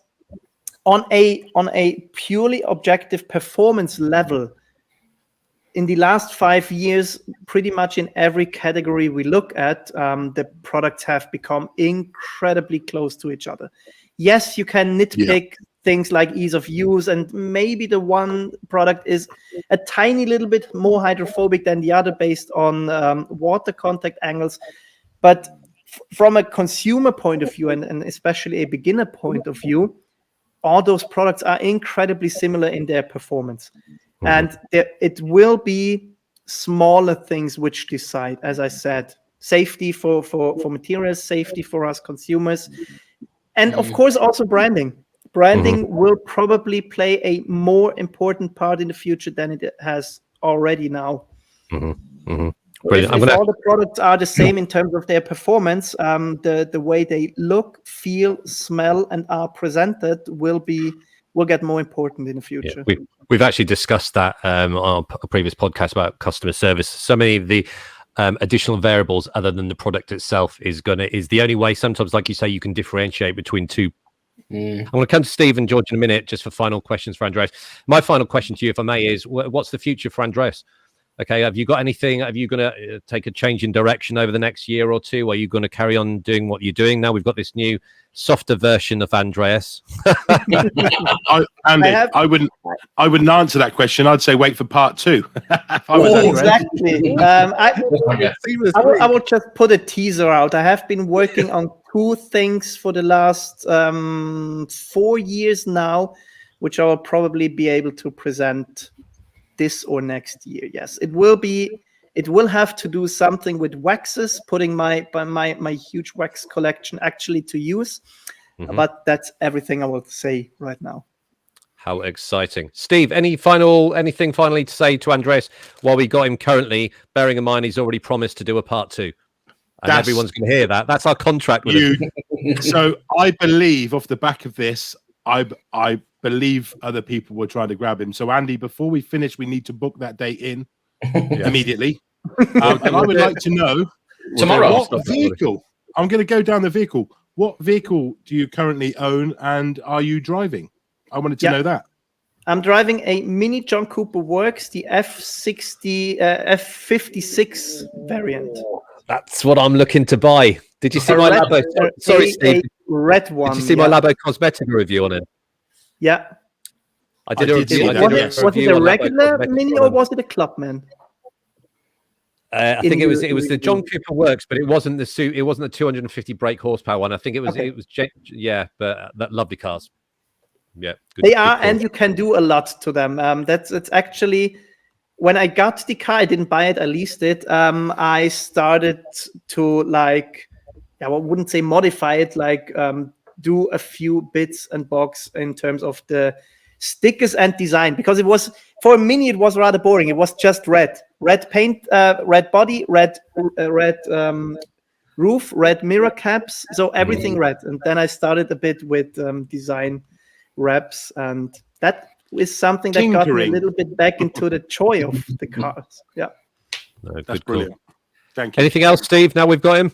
on a purely objective performance level, in the last 5 years, pretty much in every category we look at, the products have become incredibly close to each other. Yes, you can nitpick things like ease of use, and maybe the one product is a tiny little bit more hydrophobic than the other based on water contact angles. But from a consumer point of view, and especially a beginner point of view, all those products are incredibly similar in their performance. And it will be smaller things which decide, as I said, safety for materials, safety for us consumers, and of course also branding. Branding will probably play a more important part in the future than it has already now. If all the products are the same in terms of their performance, the way they look, feel, smell, and are presented will get more important in the future. Yeah, we've actually discussed that on a previous podcast about customer service. So many of the additional variables other than the product itself is the only way sometimes, like you say, you can differentiate between two. I'm going to come to Steve and George in a minute just for final questions for Andreas. My final question to you, if I may, is what's the future for Andreas? Okay, have you got anything? Are you going to take a change in direction over the next year or two? Are you going to carry on doing what you're doing now? We've got this new softer version of Andreas. I wouldn't answer that question. I'd say wait for part 2. If I was exactly. I will just put a teaser out. I have been working on 2 things for the last 4 years now, which I will probably be able to present this or next year. Yes, it will have to do something with waxes, putting my huge wax collection actually to use. But that's everything I will say right now. How exciting. Steve, anything finally to say to Andreas while we got him currently, bearing in mind he's already promised to do a part 2? And everyone's going to hear that. That's our contract with him. So I believe off the back of this, I believe other people were trying to grab him. So Andy, before we finish, we need to book that date in immediately. And I would like to know tomorrow what vehicle. I'm going to go down the vehicle. What vehicle do you currently own, and are you driving? I wanted to know that. I'm driving a Mini John Cooper Works, the F56 variant. That's what I'm looking to buy. Did you see my Labo? Sorry, Steve. Red one. Did you see my Labo Cosmetica review on it? Yeah. I did a review. Was it a regular Mini or was it a Clubman? I think it was the John Cooper Works, but it wasn't the suit. It wasn't the 250 brake horsepower one. I think it was but that lovely cars. Yeah, they are, and you can do a lot to them. It's actually, when I got the car, I didn't buy it, I leased it. I started to I wouldn't say modify it, do a few bits and bobs in terms of the stickers and design, because it was, for a Mini, it was rather boring. It was just red paint, red body, red roof, red mirror caps, so everything red. And then I started a bit with design wraps, and that is something that got me a little bit back into the joy of the cars. Yeah, that's brilliant. Thank you. Anything else, Steve? Now we've got him.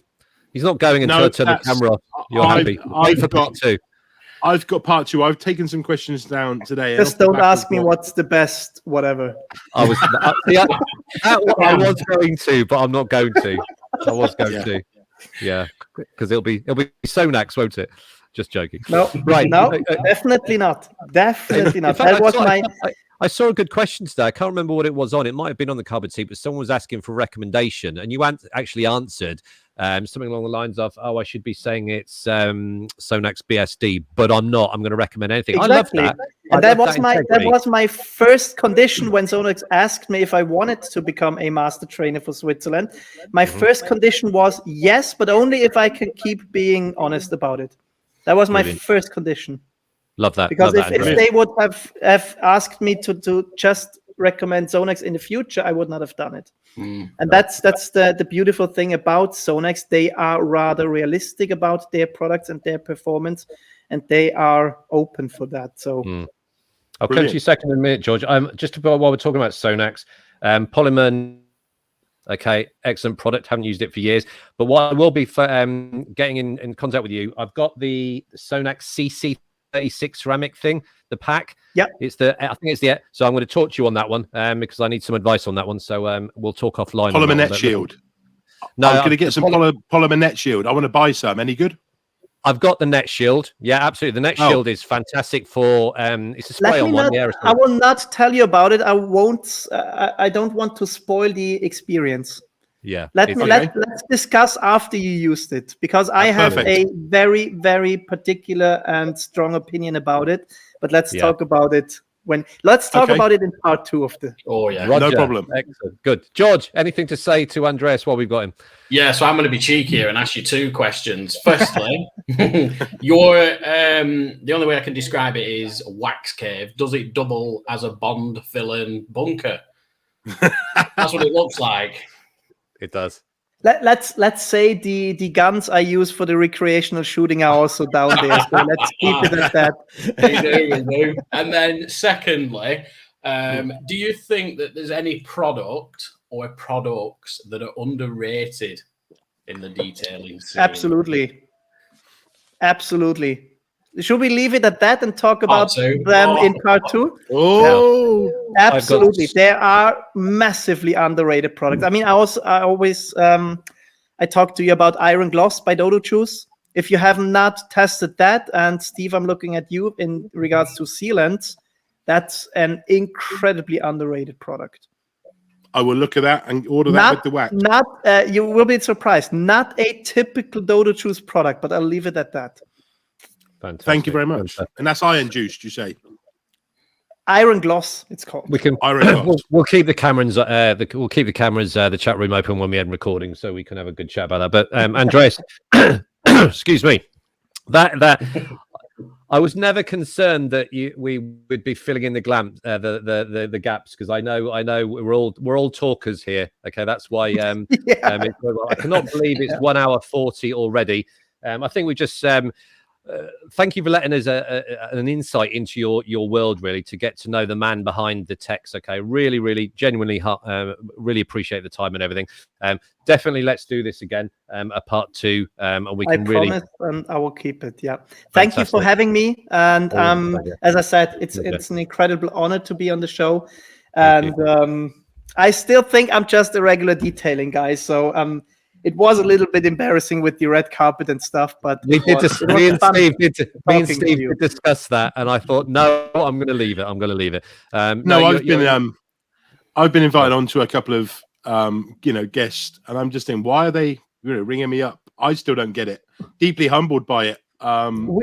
He's not going until I turn the camera off. You're happy. Wait for part 2. I've got part 2. I've taken some questions down today. Just don't ask me what's the best, whatever. I was going to, but I'm not going to. I was going to. Yeah, because it'll be SONAX, won't it? Just joking. No, right? No, definitely not. Definitely not. Fact, that was my. I saw a good question today. I can't remember what it was on. It might have been on the Carbon Seat, but someone was asking for a recommendation, and you actually answered something along the lines of, "Oh, I should be saying it's SONAX BSD, but I'm not. I'm going to recommend anything." Exactly. I love that. And I that love was integrity. my first condition when SONAX asked me if I wanted to become a master trainer for Switzerland. My first condition was yes, but only if I can keep being honest about it. That was my Brilliant. first condition. Love that. Because love if they would have asked me to just recommend SONAX in the future, I would not have done it. And that's the beautiful thing about SONAX. They are rather realistic about their products and their performance, and they are open for that. So I'll come to you second in a minute, George. Just while we're talking about SONAX, Polymer. Okay, excellent product. Haven't used it for years, but what I will be getting in contact with you, I've got the SONAX CC36 ceramic thing, the pack. Yeah, I think it's the. So I'm going to talk to you on that one because I need some advice on that one. So we'll talk offline. Polymer Net Shield. No, I'm going to get some Polymer Net Shield. I want to buy some. Any good? I've got the Net Shield. Yeah, absolutely. The Net Shield is fantastic for. It's a spray-on one. Yeah, I will not tell you about it. I won't. I don't want to spoil the experience. Yeah. Let's discuss after you used it, because I have a very, very particular and strong opinion about it. But let's talk about it about it in part 2 of the. Oh yeah, Roger. No problem. Excellent. Good. George, anything to say to Andreas while we've got him? Yeah, so I'm going to be cheeky here and ask you 2 questions. Firstly, your the only way I can describe it is wax cave. Does it double as a bond filling bunker? That's what it looks like. It does. Let's say the guns I use for the recreational shooting are also down there. So let's keep it at that. We do. And then secondly, do you think that there's any product or products that are underrated in the detailing scene? Absolutely. Should we leave it at that and talk about them in part 2? Oh, yeah. Absolutely. There are massively underrated products. I mean, I always I talked to you about Iron Gloss by Dodo Juice. If you have not tested that, and Steve, I'm looking at you in regards to sealants, that's an incredibly underrated product. I will look at that and order that with the wax. You will be surprised. Not a typical Dodo Juice product, but I'll leave it at that. Fantastic. Thank you very much. And that's iron juice, you say? Iron Gloss, it's called. We can. We'll keep the cameras. The chat room open when we end recording, so we can have a good chat about that. But Andreas, excuse me. That I was never concerned that we would be filling in the gaps, because I know we're all talkers here. Okay, that's why. I cannot believe it's 1 hour 40 already. I think we just. Thank you for letting us an insight into your world, really, to get to know the man behind the text. Okay, really, really, genuinely, really appreciate the time and everything. Definitely, let's do this again, a part 2, and we can really. I promise, and I will keep it. Yeah, thank you for having me. And as I said, it's an incredible honor to be on the show. And I still think I'm just a regular detailing guy. So it was a little bit embarrassing with the red carpet and stuff, but me and Steve did discuss that, and I thought, no, I'm going to leave it. I've been invited on to a couple of guests, and I'm just thinking, why are they ringing me up? I still don't get it. Deeply humbled by it. I mean,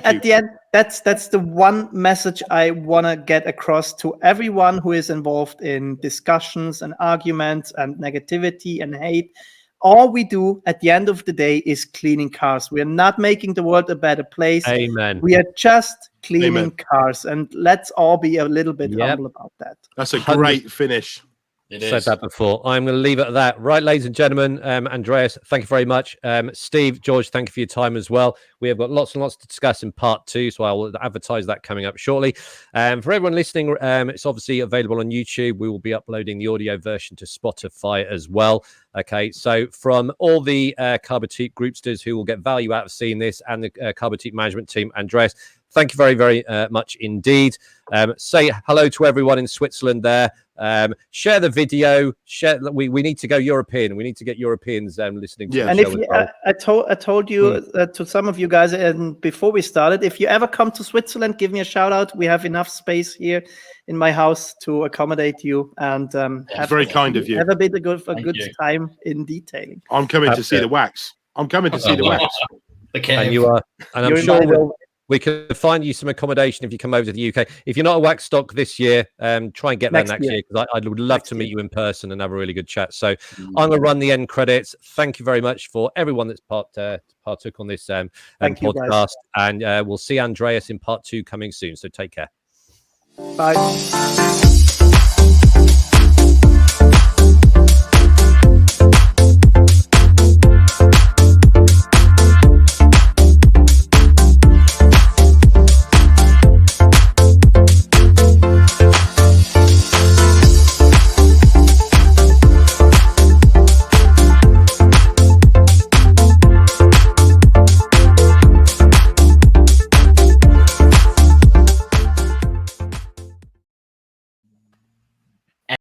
at the end, that's the one message I want to get across to everyone who is involved in discussions and arguments and negativity and hate. All we do at the end of the day is cleaning cars. We are not making the world a better place. Amen. We are just cleaning cars, and let's all be a little bit humble about that. That's a great finish. Said that before. I'm going to leave it at that. Right, ladies and gentlemen, Andreas, thank you very much. Steve, George, thank you for your time as well. We have got lots and lots to discuss in part 2, so I will advertise that coming up shortly. For everyone listening, it's obviously available on YouTube. We will be uploading the audio version to Spotify as well. Okay, so from all the Car Boutique groupsters who will get value out of seeing this, and the Car Boutique management team, Andreas, thank you very, very much indeed. Say hello to everyone in Switzerland there. Share the video. We need to go European. We need to get Europeans listening to the and show if you, as well. I told you to some of you guys, and before we started, if you ever come to Switzerland, give me a shout out. We have enough space here in my house to accommodate you, and It's very kind of you. Have a bit of good time in detailing. I'm coming to see the wax. I'm coming to see the wax. And you are, and I'm sure we can find you some accommodation if you come over to the UK. If you're not a wax stock this year, try and get there next year, because I would love to meet you in person and have a really good chat. So I'm going to run the end credits. Thank you very much for everyone that's partook on this podcast, and we'll see Andreas in part 2 coming soon. So take care. Bye.